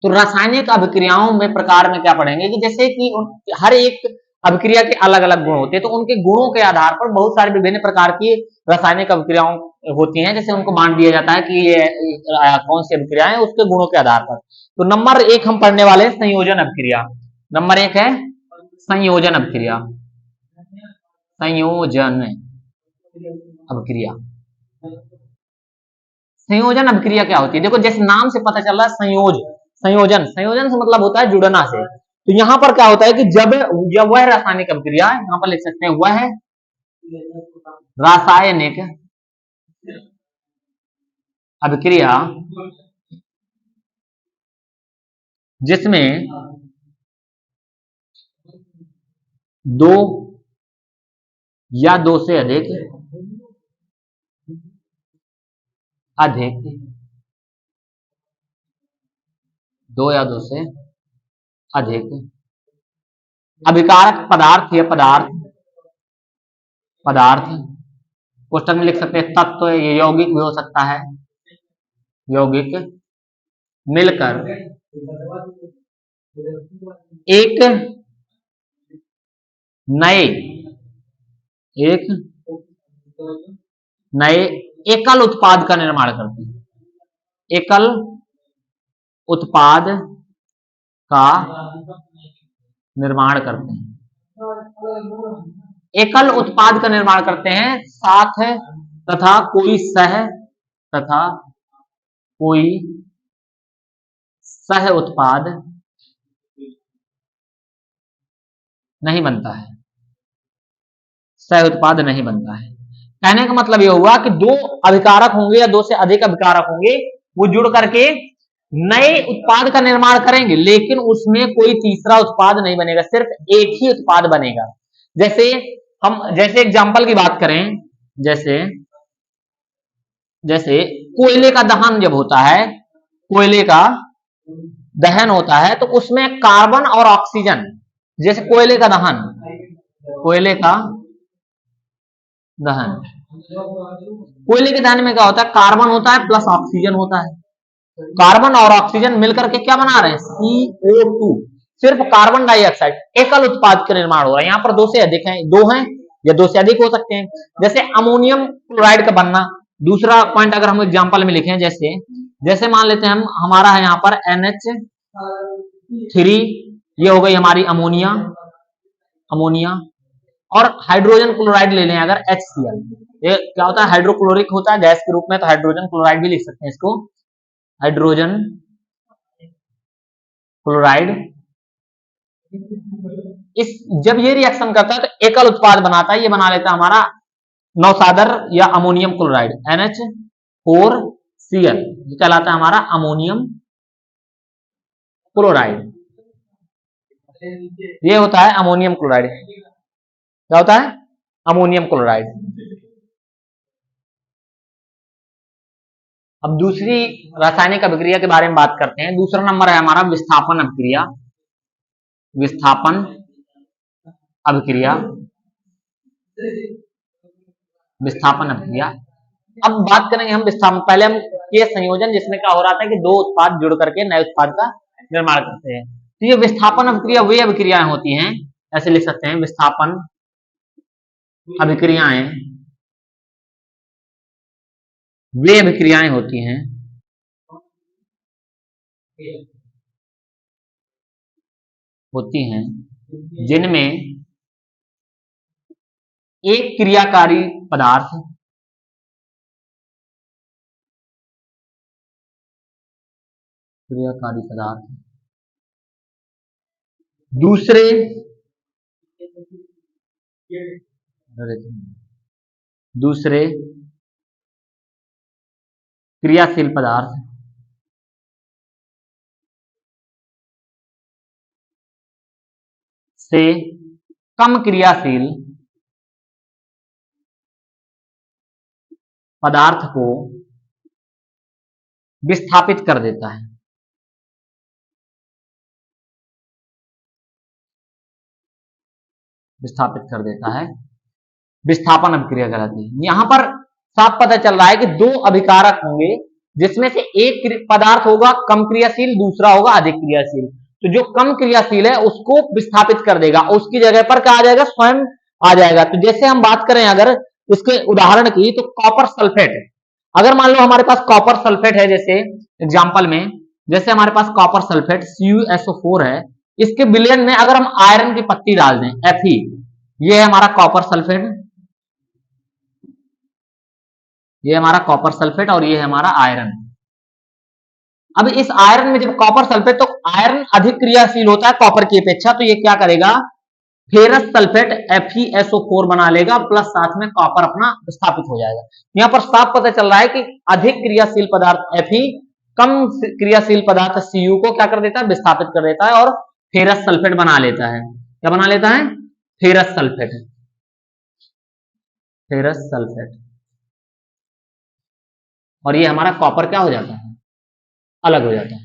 S1: तो रासायनिक अभिक्रियाओं में प्रकार में क्या पढ़ेंगे कि जैसे कि हर एक अभिक्रिया के अलग अलग गुण होते हैं, तो उनके गुणों के आधार पर बहुत सारी विभिन्न प्रकार की रासायनिक अभिक्रियाओं होती हैं, जैसे उनको बांट दिया जाता है कि ये कौन सी अभिक्रिया है उसके गुणों के आधार पर। तो नंबर 1 हम पढ़ने वाले हैं संयोजन अभिक्रिया। नंबर 1 है संयोजन अभिक्रिया। संयोजन अभिक्रिया, संयोजन अभिक्रिया क्या होती है, देखो जैसे नाम से पता चल रहा है संयोजन से मतलब होता है जुड़ना से। तो यहां पर क्या होता है कि जब वह रासायनिक अभिक्रिया, यहां पर लिख सकते हैं वह रासायनिक अभिक्रिया जिसमें 2 या 2 से अधिक 2 या 2 से अधिक अभिकारक पदार्थ या पदार्थ पुस्तक में लिख सकते हैं तत्व, ये यौगिक भी हो सकता है, यौगिक मिलकर एक नए एकल उत्पाद का निर्माण करते हैं। एकल उत्पाद का निर्माण करते हैं, एकल उत्पाद का निर्माण करते हैं, साथ तथा कोई सह उत्पाद नहीं बनता है, सह उत्पाद नहीं बनता है। कहने का मतलब यह हुआ कि 2 अभिकारक होंगे या 2 से अधिक अभिकारक होंगे, वो जुड़ करके नए उत्पाद का निर्माण करेंगे, लेकिन उसमें कोई तीसरा उत्पाद नहीं बनेगा, सिर्फ एक ही उत्पाद बनेगा। जैसे एग्जांपल की बात करें, जैसे कोयले का दहन जब होता है, कोयले का दहन होता है, तो उसमें कार्बन और ऑक्सीजन, जैसे कोयले का दहन कोयले के दहन में क्या होता है, कार्बन होता है प्लस ऑक्सीजन होता है, कार्बन और ऑक्सीजन मिलकर के क्या बना रहे हैं, CO2। सिर्फ कार्बन डाइऑक्साइड एकल उत्पाद के निर्माण हो रहा है। यहाँ पर दो से अधिक हैं, दो हैं या दो से अधिक हो सकते हैं। जैसे अमोनियम क्लोराइड का बनना। दूसरा पॉइंट अगर हम एग्जांपल में लिखें, जैसे जैसे मान लेते हैं हम, हमारा है यहाँ पर NH3, ये हो गई हमारी अमोनिया, अमोनिया, और हाइड्रोजन क्लोराइड ले लें अगर HCl, ये क्या होता है, हाइड्रोक्लोरिक होता है गैस के रूप में, तो हाइड्रोजन क्लोराइड भी लिख सकते हैं इसको, हाइड्रोजन क्लोराइड। इस जब ये रिएक्शन करता है तो एकल उत्पाद बनाता है, ये बना लेता है हमारा नौसादर या अमोनियम क्लोराइड NH4Cl, ये कहलाता है हमारा अमोनियम क्लोराइड। ये होता है अमोनियम क्लोराइड। क्या होता है? Ammonium chloride. अब दूसरी रासायनिक अभिक्रिया के बारे में बात करते हैं। दूसरा नंबर है हमारा विस्थापन अभिक्रिया। विस्थापन अभिक्रिया, विस्थापन अभिक्रिया। अब बात करेंगे हम विस्थापन, पहले हम ये संयोजन जिसमें क्या हो रहा था कि दो उत्पाद जुड़ करके नए उत्पाद का निर्माण करते हैं। तो ये विस्थापन अभिक्रिया वे अभिक्रियाएं होती हैं, ऐसे लिख सकते हैं, विस्थापन अभिक्रियाएं वे अभिक्रियाएं होती हैं जिनमें एक क्रियाकारी पदार्थ दूसरे क्रियाशील पदार्थ से कम क्रियाशील पदार्थ को विस्थापित कर देता है। विस्थापित कर देता है, विस्थापन अभिक्रिया कहलाती है। यहां पर साफ पता चल रहा है कि दो अभिकारक होंगे जिसमें से एक पदार्थ होगा कम क्रियाशील, दूसरा होगा अधिक क्रियाशील। तो जो कम क्रियाशील है उसको विस्थापित कर देगा, उसकी जगह पर क्या आ जाएगा, स्वयं आ जाएगा। तो जैसे हम बात करें अगर इसके उदाहरण की, तो कॉपर सल्फेट, अगर मान लो हमारे पास कॉपर सल्फेट है, जैसे एग्जाम्पल में, जैसे हमारे पास कॉपर सल्फेट CuSO4 है, इसके विलयन में अगर हम आयरन की पत्ती डाल दें Fe, ये है हमारा कॉपर सल्फेट, ये हमारा कॉपर सल्फेट और ये है हमारा आयरन। अब इस आयरन में जब कॉपर सल्फेट, तो आयरन अधिक क्रियाशील होता है कॉपर की अपेक्षा, तो ये क्या करेगा, फेरस सल्फेट FeSO4 बना लेगा, प्लस साथ में कॉपर अपना विस्थापित हो जाएगा। यहां पर साफ पता चल रहा है कि अधिक क्रियाशील पदार्थ Fe कम क्रियाशील पदार्थ Cu को क्या कर देता है, विस्थापित कर देता है और फेरस सल्फेट बना लेता है। क्या बना लेता है? Ferrous sulphate, ferrous sulphate. और ये हमारा कॉपर क्या हो जाता है, अलग हो जाता है।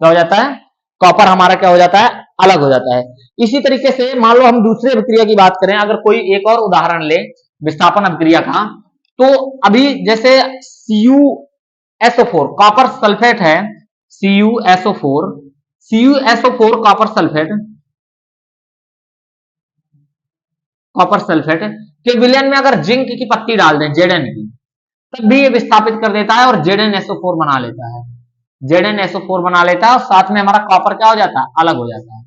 S1: क्या हो जाता है, कॉपर हमारा क्या हो जाता है, अलग हो जाता है। इसी तरीके से मान लो हम दूसरी अभिक्रिया की बात करें, अगर कोई एक और उदाहरण ले विस्थापन अभिक्रिया का, तो अभी जैसे CuSO4 कॉपर सल्फेट है, CuSO4 copper sulphate, copper sulphate के विलयन में अगर जिंक की पत्ती डाल दें, Zn की, तब भी ये विस्थापित कर देता है और ZnSO4 बना लेता है। ZnSO4 बना लेता है और साथ में हमारा कॉपर क्या हो जाता है, अलग हो जाता है,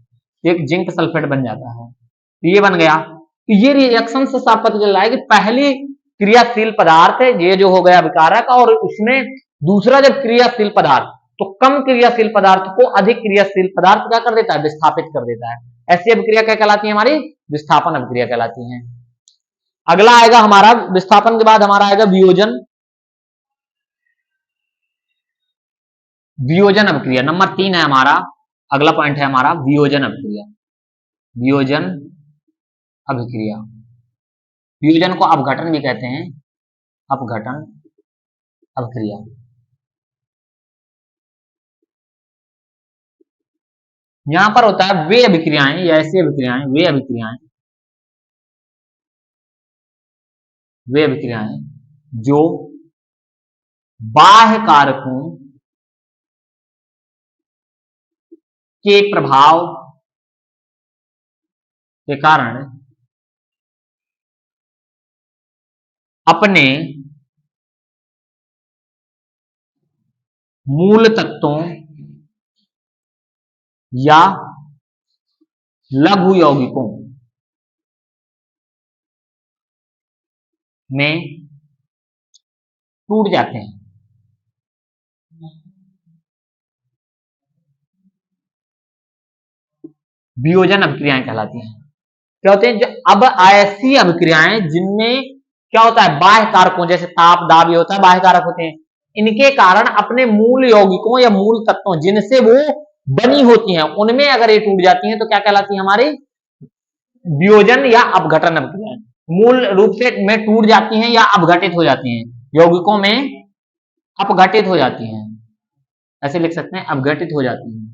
S1: एक जिंक सल्फेट बन जाता है। तो ये बन गया। तो ये रिएक्शन से साफ पता चल रहा है कि पहली क्रियाशील पदार्थ है ये जो हो गया अभिकारक, और उसमें दूसरा जब क्रियाशील पदार्थ, तो कम क्रियाशील पदार्थ को अधिक क्रियाशील पदार्थ क्या कर देता है, विस्थापित कर देता है। ऐसी अभिक्रिया क्या कहलाती है, हमारी विस्थापन अभिक्रिया कहलाती है। अगला आएगा हमारा, विस्थापन के बाद हमारा आएगा वियोजन। वियोजन अभिक्रिया नंबर 3 है हमारा, अगला पॉइंट है हमारा वियोजन अभिक्रिया। वियोजन अभिक्रिया, वियोजन को अपघटन भी कहते हैं, अपघटन अभिक्रिया। यहां पर होता है वे अभिक्रियाएं या ऐसी अभिक्रियाएं, वे अभिक्रियाएं, वे अभिक्रियाएं जो बाह्य कारकों के प्रभाव के कारण अपने मूल तत्वों या लघु यौगिकों में टूट जाते हैं। वियोजन अभिक्रियाएं कहलाती हैं। क्या होते हैं? अब ऐसी अभिक्रियाएं जिनमें क्या होता है, बाह्य कारकों जैसे ताप दाब ये होता है, बाह्य कारक होते हैं, इनके कारण अपने मूल यौगिकों या मूल तत्वों जिनसे वो बनी होती हैं उनमें अगर ये टूट जाती हैं तो क्या कहलाती है? हमारी वियोजन या अपघटन अभिक्रियाएं। मूल रूप से में टूट जाती हैं या अपघटित हो जाती हैं, यौगिकों में अपघटित हो जाती हैं, ऐसे लिख सकते हैं, अपघटित हो जाती हैं।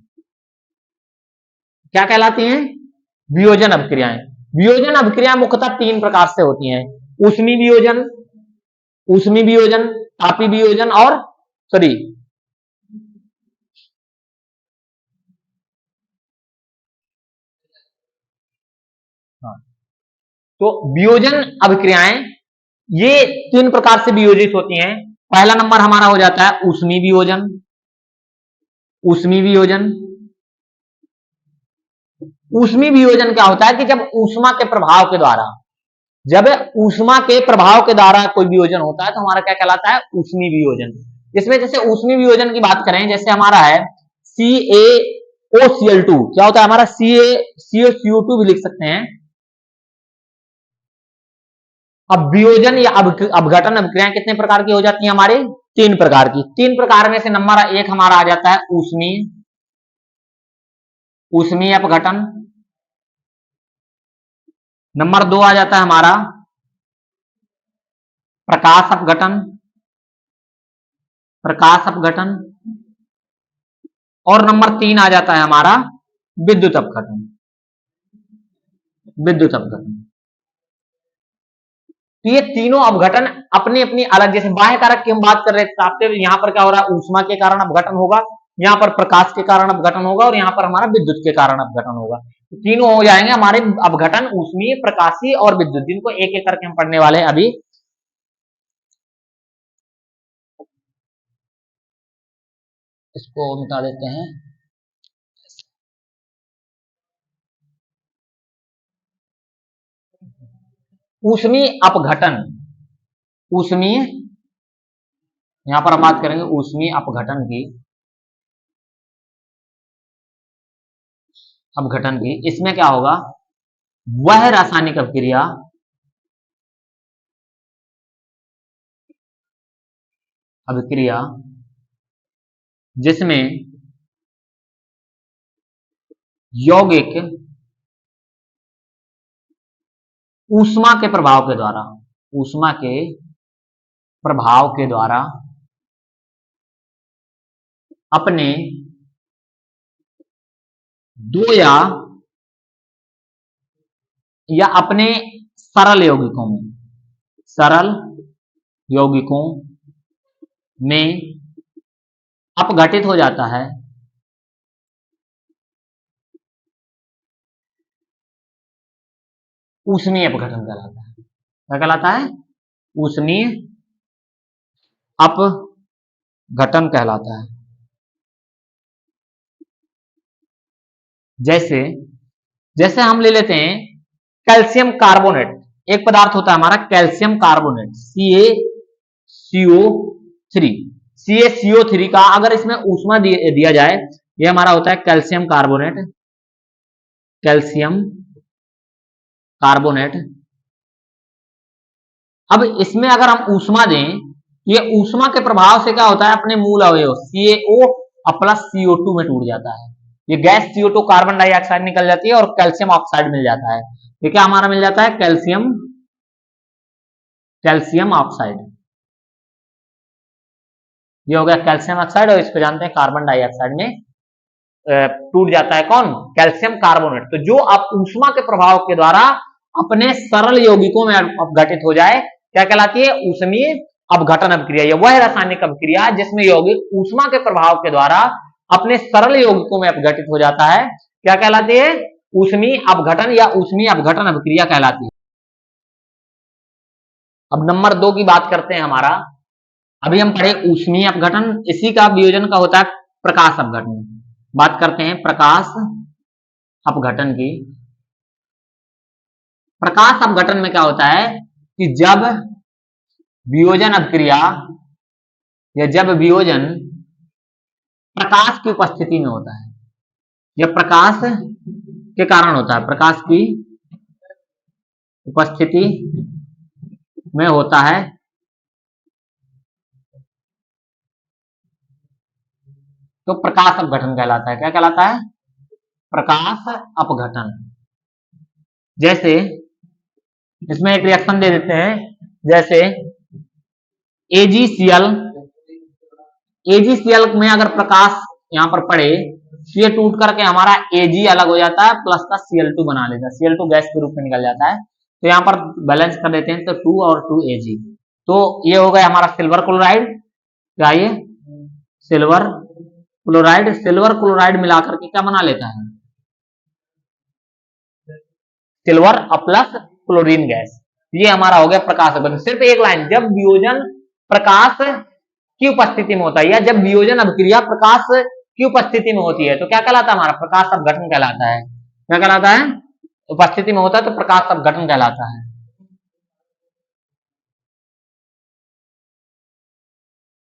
S1: क्या कहलाती हैं? वियोजन अभिक्रियाएं। वियोजन अभिक्रिया मुख्यतः 3 प्रकार से होती हैं: ऊष्मीय वियोजन, ऊष्मीय वियोजन, तापीय वियोजन और सॉरी तो वियोजन अभिक्रियाएं ये 3 प्रकार से वियोजित होती हैं। पहला नंबर हमारा हो जाता है ऊष्मीय वियोजन। ऊष्मीय वियोजन, ऊष्मीय वियोजन क्या होता है कि जब ऊष्मा के प्रभाव के द्वारा, जब ऊष्मा के प्रभाव के द्वारा कोई वियोजन होता है तो हमारा क्या कहलाता है? ऊष्मीय वियोजन। इसमें जैसे ऊष्मीय वियोजन की बात करें, जैसे हमारा है CaOCl2, क्या होता है हमारा? CaCO2 भी लिख सकते हैं। अब वियोजन या अपघटन अभिक्रियाएं कितने प्रकार की हो जाती हैं हमारे? 3 प्रकार की। 3 प्रकार में से नंबर 1 हमारा आ जाता है ऊष्मीय, ऊष्मीय अपघटन। नंबर 2 आ जाता है हमारा प्रकाश अपघटन, प्रकाश अपघटन। और नंबर 3 आ जाता है हमारा विद्युत अपघटन, विद्युत अपघटन। तो ये तीनों अपघटन अपनी अपनी अलग, जैसे बाह्य कारक की हम बात कर रहे थे आपके, यहां पर क्या हो रहा है? ऊष्मा के कारण अपघटन होगा, यहां पर प्रकाश के कारण अपघटन होगा और यहां पर हमारा विद्युत के कारण अपघटन होगा। तो तीनों हो जाएंगे हमारे अपघटन, ऊष्मीय, प्रकाशीय और विद्युत, जिनको एक एक करके हम पढ़ने वाले हैं अभी। इसको मिटा देते हैं। ऊष्मीय अपघटन, ऊष्मीय, यहां पर हम बात करेंगे ऊष्मीय अपघटन की, अपघटन की। इसमें क्या होगा? वह रासायनिक अभिक्रिया जिसमें यौगिक ऊष्मा के प्रभाव के द्वारा, ऊष्मा के प्रभाव के द्वारा अपने 2 या अपने सरल यौगिकों में, सरल यौगिकों में अपघटित हो जाता है, ऊष्मीय अपघटन कहलाता है। क्या कहलाता है? ऊष्मीय अपघटन कहलाता है। जैसे जैसे हम ले लेते हैं कैल्शियम कार्बोनेट, एक पदार्थ होता है हमारा कैल्शियम कार्बोनेट, CaCO3 का अगर इसमें ऊष्मा दिया जाए, ये हमारा होता है कैल्शियम कार्बोनेट, कैल्शियम कार्बोनेट। अब इसमें अगर हम ऊष्मा दें, ये ऊष्मा के प्रभाव से क्या होता है? अपने मूल अवयव CaO प्लस CO2 में टूट जाता है। ये गैस CO2 कार्बन डाइऑक्साइड निकल जाती है और कैल्शियम ऑक्साइड मिल जाता है। ये क्या हमारा मिल जाता है? Calcium oxide. ये हो गया कैल्शियम ऑक्साइड, और इसको जानते हैं कार्बन डाइऑक्साइड में टूट जाता है कौन? Calcium carbonate. तो जो आप ऊष्मा के प्रभाव के द्वारा अपने सरल यौगिकों में अपघटित हो जाए, क्या कहलाती है? ऊष्मीय अपघटन अभिक्रिया। वह रासायनिक अभिक्रिया जिसमें यौगिक ऊष्मा के प्रभाव के द्वारा अपने सरल यौगिकों में अपघटित हो जाता है, क्या कहलाती है? ऊष्मीय अपघटन या ऊष्मीय अपघटन अभिक्रिया कहलाती है। अब नंबर 2 की बात करते हैं हमारा। अभी हम पढ़े ऊष्मीय अपघटन, इसी का वियोजन का होता है प्रकाश अपघटन। बात करते हैं प्रकाश अपघटन की। प्रकाश अपघटन में क्या होता है कि जब वियोजन अभिक्रिया या जब वियोजन प्रकाश की उपस्थिति में होता है या प्रकाश के कारण होता है, प्रकाश की उपस्थिति में होता है, तो प्रकाश अपघटन कहलाता है। क्या कहलाता है? प्रकाश अपघटन। जैसे इसमें एक रिएक्शन दे देते हैं, जैसे AgCl, AgCl में अगर प्रकाश यहां पर पड़े तो ये टूट करके हमारा Ag अलग हो जाता है, प्लस का Cl2 बना लेता है, Cl2 गैस के रूप में निकल जाता है। तो यहाँ पर बैलेंस कर देते हैं, तो 2 और 2 Ag, तो ये हो गया हमारा सिल्वर क्लोराइड। क्या ये? Silver chloride. सिल्वर क्लोराइड मिलाकर के क्या बना लेता है? Silver plus chlorine gas. ये हमारा हो गया प्रकाश अपघटन। सिर्फ एक लाइन, जब वियोजन प्रकाश की उपस्थिति में होता है या जब वियोजन अभिक्रिया प्रकाश की उपस्थिति में होती है तो क्या कहलाता है? हमारा प्रकाश अपघटन कहलाता है। क्या कहलाता है? उपस्थिति में होता है तो प्रकाश अपघटन कहलाता है।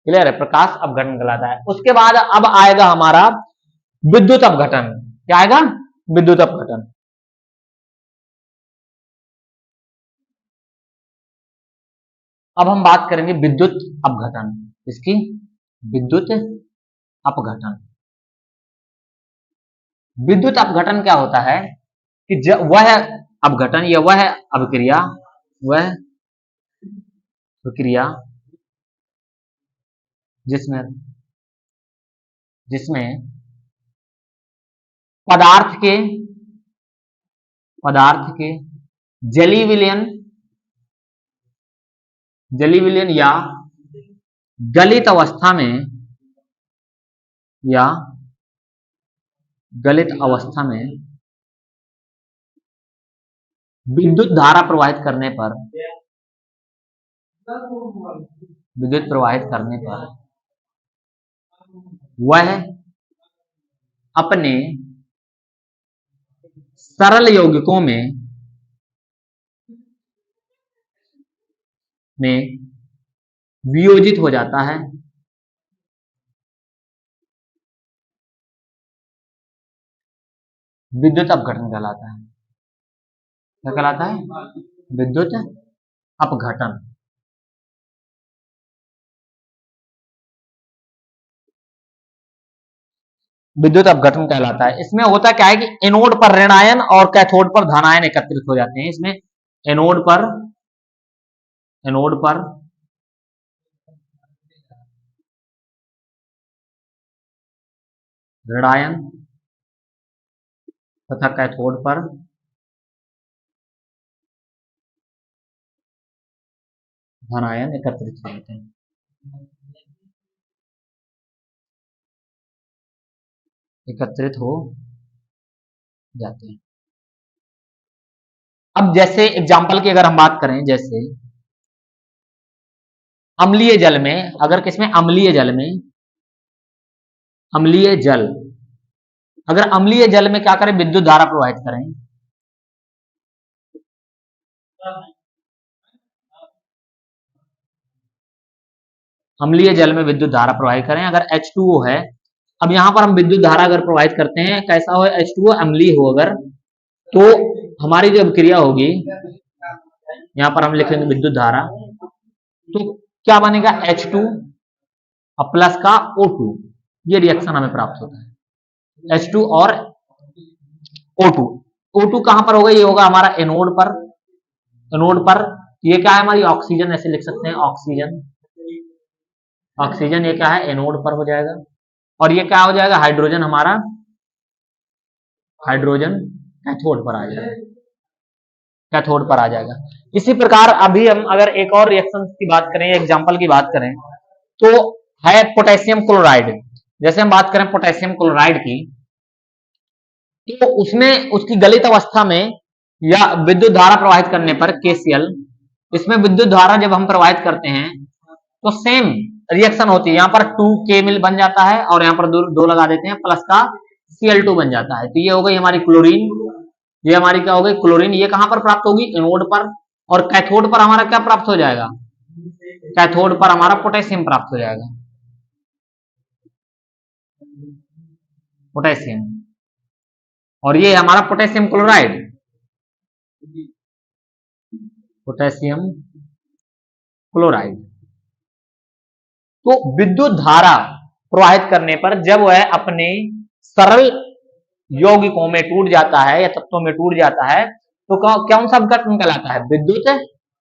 S1: क्लियर है? प्रकाश अपघटन कहलाता है। उसके बाद अब आएगा हमारा विद्युत अपघटन। क्या आएगा? विद्युत अपघटन। अब हम बात करेंगे विद्युत अपघटन, इसकी विद्युत अपघटन। विद्युत अपघटन क्या होता है कि वह अपघटन या वह अभिक्रिया, वह प्रक्रिया जिसमें जिसमें पदार्थ के जलीय विलयन या गलित अवस्था में विद्युत धारा प्रवाहित करने पर वह अपने सरल यौगिकों में वियोजित हो जाता है। विद्युत अपघटन कहलाता है। क्या कहलाता है? विद्युत अपघटन। विद्युत अपघटन कहलाता है। इसमें होता क्या है कि एनोड पर ऋणायन और कैथोड पर धनायन एकत्रित हो जाते हैं। इसमें एनोड पर ऋणायन तथा कैथोड पर धनायन एकत्रित हो जाते हैं। अब जैसे एग्जांपल की अगर हम बात करें, जैसे अम्लीय जल में, अगर किसमें? अम्लीय जल में, अगर अम्लीय जल में क्या करें? विद्युत धारा प्रवाहित करें, अम्लीय जल में विद्युत धारा प्रवाहित करें, अगर H2O है। अब यहां पर हम विद्युत धारा अगर प्रवाहित करते हैं, कैसा हो? H2O अम्लीय हो अगर, तो हमारी जो अभिक्रिया होगी, यहां पर हम लिखेंगे विद्युत धारा, तो क्या बनेगा? H2 प्लस का O2, ये रिएक्शन हमें प्राप्त होता है। H2 और O2। O2 कहां पर होगा? ये होगा हमारा एनोड पर। ये क्या है? हमारी ऑक्सीजन, ऐसे लिख सकते हैं ऑक्सीजन। ये क्या है? एनोड पर हो जाएगा। और ये क्या हो जाएगा? हाइड्रोजन, हमारा हाइड्रोजन कैथोड पर आ जाएगा। इसी प्रकार अभी हम अगर एक और रिएक्शन की बात करें, एग्जांपल की बात करें, तो है पोटेशियम क्लोराइड। जैसे हम बात करें पोटेशियम क्लोराइड की, तो उसमें उसकी गलित अवस्था में या विद्युत धारा प्रवाहित करने पर KCl, इसमें विद्युत धारा जब हम प्रवाहित करते हैं तो सेम रिएक्शन होती है। यहाँ पर 2K मिल बन जाता है और यहाँ पर दो लगा देते हैं, प्लस का Cl2 बन जाता है। तो ये हो गई हमारी क्लोरीन, ये हमारी क्या हो गई क्लोरीन। ये कहां पर प्राप्त होगी, एनोड पर। और कैथोड पर हमारा क्या प्राप्त हो जाएगा, कैथोड पर हमारा पोटेशियम प्राप्त हो जाएगा, पोटेशियम। और ये हमारा पोटेशियम क्लोराइड, पोटेशियम क्लोराइड। तो विद्युत धारा प्रवाहित करने पर जब वह अपने सरल यौगिकों में टूट जाता है या तत्वों में टूट जाता है तो कौन सा अपघटन कहलाता है, विद्युत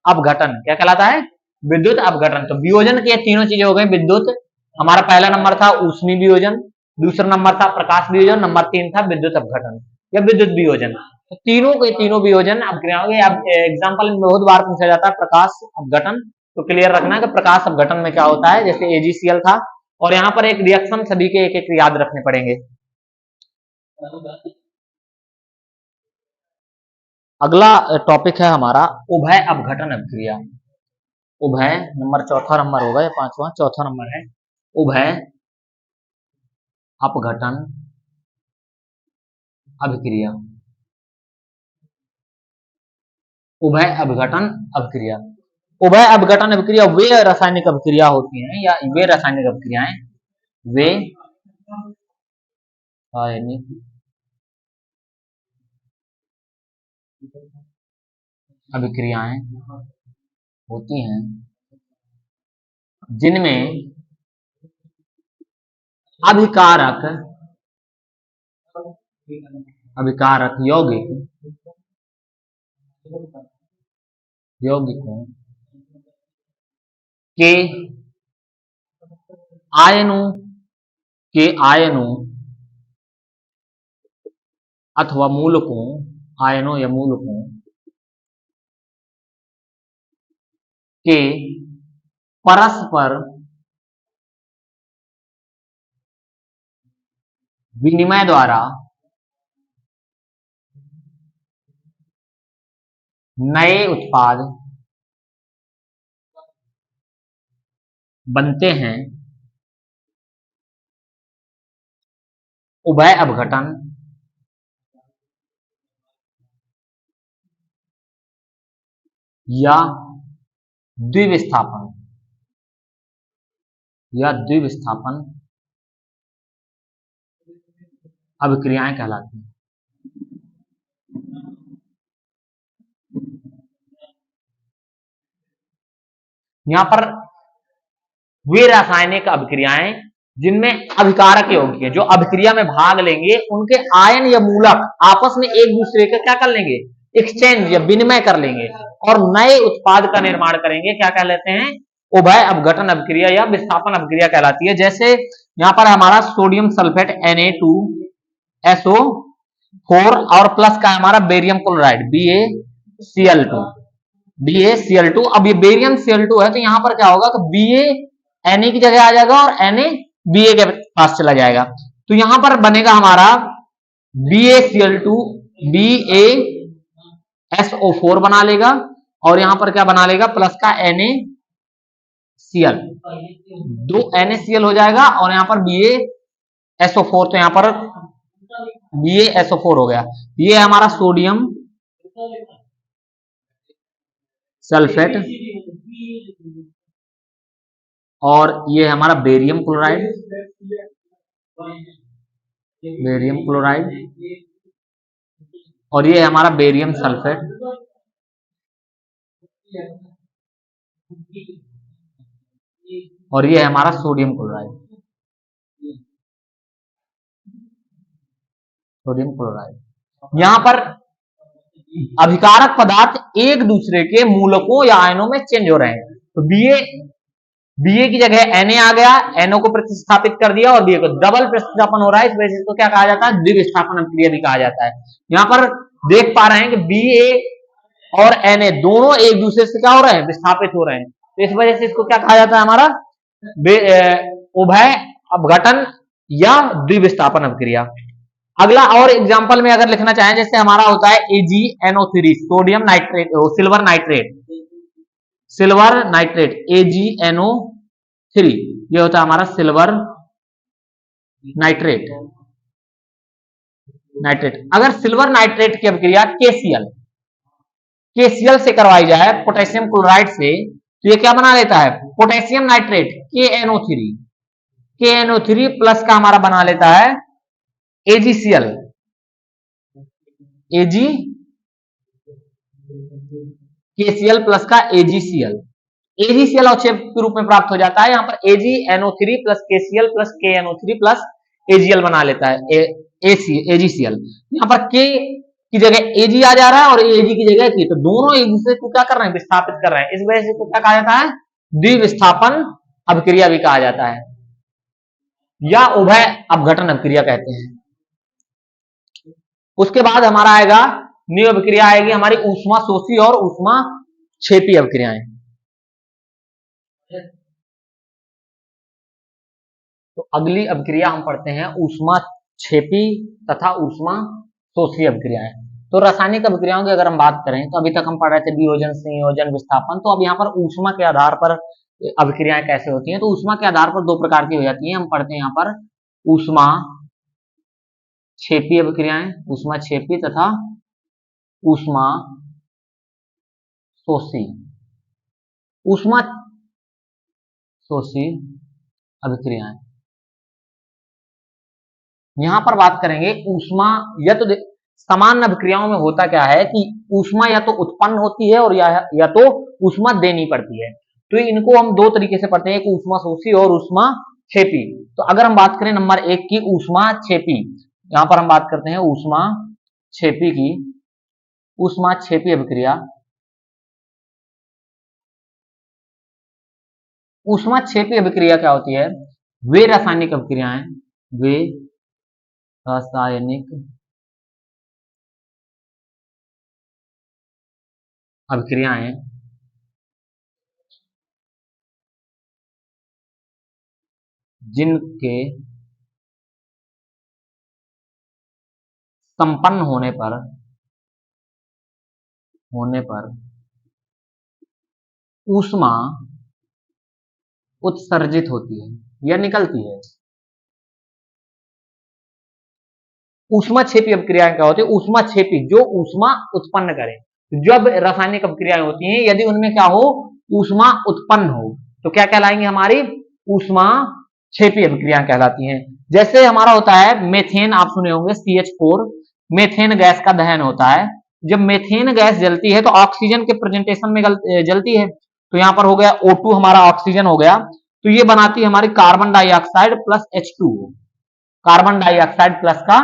S1: अपघटन। क्या कहलाता है, विद्युत अपघटन। तो वियोजन की तीनों चीजें हो गई। विद्युत, हमारा पहला नंबर था ऊष्मीय वियोजन, दूसरा नंबर था प्रकाश वियोजन, नंबर 3 था विद्युत अपघटन या विद्युत वियोजन। तो तीनों के तीनों वियोजन अपक्रियाओं के एग्जाम्पल में बहुत बार पूछा जाता है प्रकाश अपघटन। तो क्लियर रखना है कि प्रकाश अपघटन में क्या होता है, जैसे AgCl था। और यहाँ पर एक रिएक्शन सभी के एक एक याद रखने पड़ेंगे। अगला टॉपिक है हमारा उभय अपघटन अभिक्रिया। उभय नंबर चौथा नंबर होगा या पांचवा, चौथा नंबर है उभय अपघटन अभिक्रिया। उभय अपघटन अभिक्रिया, उभय अपघटन अभिक्रिया वे रासायनिक अभिक्रिया होती हैं या वे रासायनिक अभिक्रियाएं, वे रासायनिक अभिक्रियाएं होती हैं जिनमें अभिकारक यौगिकों के आयनों अथवा मूलकों, आयनों या मूलकों के परस्पर विनिमय द्वारा नए उत्पाद बनते हैं। उभय अपघटन या द्विविस्थापन अभिक्रियाएं कहलाती हैं। यहां पर वे रासायनिक अभिक्रियाएं जिनमें अभिकारक यौगिक है, जो अभिक्रिया में भाग लेंगे, उनके आयन या मूलक आपस में एक दूसरे का क्या कर लेंगे, एक्सचेंज या विनिमय कर लेंगे और नए उत्पाद का निर्माण करेंगे। क्या कह लेते हैं, उभय अपघटन अभिक्रिया या विस्थापन अभिक्रिया कहलाती है। जैसे यहां पर हमारा सोडियम सल्फेट Na2SO4 और प्लस का हमारा बेरियम क्लोराइड BaCl2। अब ये बेरियम Cl2 है तो यहां पर क्या होगा, तो Na की जगह आ जाएगा और Na Ba के पास चला जाएगा। तो यहां पर बनेगा हमारा BaCl2 BaSO4 बना लेगा और यहां पर क्या बना लेगा, प्लस का NaCl, दो NaCl हो जाएगा और यहां पर BaSO4, तो यहां पर BaSO4 हो गया। ये हमारा सोडियम सल्फेट और ये हमारा बेरियम क्लोराइड और ये हमारा बेरियम सल्फेट और ये हमारा सोडियम क्लोराइड। यहां पर अभिकारक पदार्थ एक दूसरे के मूलकों या आयनों में चेंज हो रहे हैं। तो Ba की जगह Na आ गया, NO को प्रतिस्थापित कर दिया और Ba को डबल प्रतिस्थापन हो रहा है, इस वजह से इसको क्या कहा जाता है, द्विविस्थापन अभिक्रिया भी कहा जाता है। यहां पर देख पा रहे हैं कि Ba और Na दोनों एक दूसरे से क्या हो रहे हैं, विस्थापित हो रहे हैं। तो इस वजह से इसको क्या कहा जाता है, हमारा उभय अपघटन या द्विविस्थापन अभिक्रिया। अगला और एग्जांपल में अगर लिखना चाहें, जैसे हमारा होता है AgNO3 sodium nitrate, silver nitrate, silver nitrate AgNO3, ये होता है हमारा सिल्वर नाइट्रेट। अगर सिल्वर नाइट्रेट की अभिक्रिया केसीएल से करवाई जाए पोटेशियम क्लोराइड से, तो ये क्या बना लेता है, पोटेशियम नाइट्रेट KNO3 प्लस का हमारा बना लेता है AgCl, KCl प्लस का AgCl अवक्षेप के रूप में प्राप्त हो जाता है। यहाँ पर AgNO3 plus KCl plus KNO3 plus AgL बना लेता है AgCl। यहाँ पर K की जगह Ag आ जा रहा है और Ag की जगह K, तो दोनों एक दूसरे को क्या कर रहे हैं, विस्थापित कर रहे हैं। इस वजह से तो क्या कहा जाता है, द्विविस्थापन अभिक्रिया भी कहा जाता है, या उभय अपघटन अभिक्रिया कहते हैं। उसके बाद हमारा आएगा न्यू अभिक्रिया, आएगी हमारी ऊष्मा शोषी और ऊष्मा क्षेपी अभिक्रियाएं। तो अगली अभिक्रिया हम पढ़ते हैं ऊष्मा क्षेपी तथा ऊष्मा शोषी अभिक्रियाएं। तो रासायनिक अभिक्रियाओं की अगर हम बात करें, तो अभी तक हम पढ़ रहे थे वियोजन, संयोजन, विस्थापन। तो अब यहाँ पर ऊष्मा के आधार पर अभिक्रियाएं कैसे होती हैं, तो ऊष्मा के आधार पर दो प्रकार की हो जाती हैं। हम पढ़ते हैं यहाँ पर ऊष्मा क्षेपी अभिक्रियाएं, ऊष्मा क्षेपी तथा ऊष्मा शोषी। ऊष्मा शोषी अभिक्रियाएं, यहां पर बात करेंगे ऊष्मा, या तो समान अभिक्रियाओं में होता क्या है कि ऊष्मा या तो उत्पन्न होती है और या तो ऊष्मा देनी पड़ती है। तो इनको हम दो तरीके से पढ़ते हैं, एक ऊष्मा शोषी और ऊष्मा क्षेपी। तो अगर हम बात करें नंबर 1 की ऊष्मा क्षेपी, यहां पर हम बात करते हैं ऊष्मा क्षेपी की, ऊष्मा क्षेपी अभिक्रिया। ऊष्मा क्षेपी अभिक्रिया क्या होती है, वे रासायनिक अभिक्रियाएं, वे रासायनिक अभिक्रियाएं जिनके संपन्न होने पर ऊष्मा उत्सर्जित होती है या निकलती है। ऊष्मा क्षेपी अभिक्रियाएं क्या होती है, ऊष्मा क्षेपी जो ऊष्मा उत्पन्न करे। जब रासायनिक अभिक्रियाएं होती हैं, यदि उनमें क्या हो, ऊष्मा उत्पन्न हो, तो क्या कहलाएंगे, हमारी ऊष्मा क्षेपी अभिक्रियाएं कहलाती हैं। जैसे हमारा होता है मेथेन, आप सुने होंगे CH4, मेथेन गैस का दहन होता है। जब मेथेन गैस जलती है तो ऑक्सीजन के प्रेजेंटेशन में जलती है। तो यहां पर हो गया O2 हमारा ऑक्सीजन हो गया, तो ये बनाती है हमारी carbon dioxide plus H2O, carbon dioxide plus का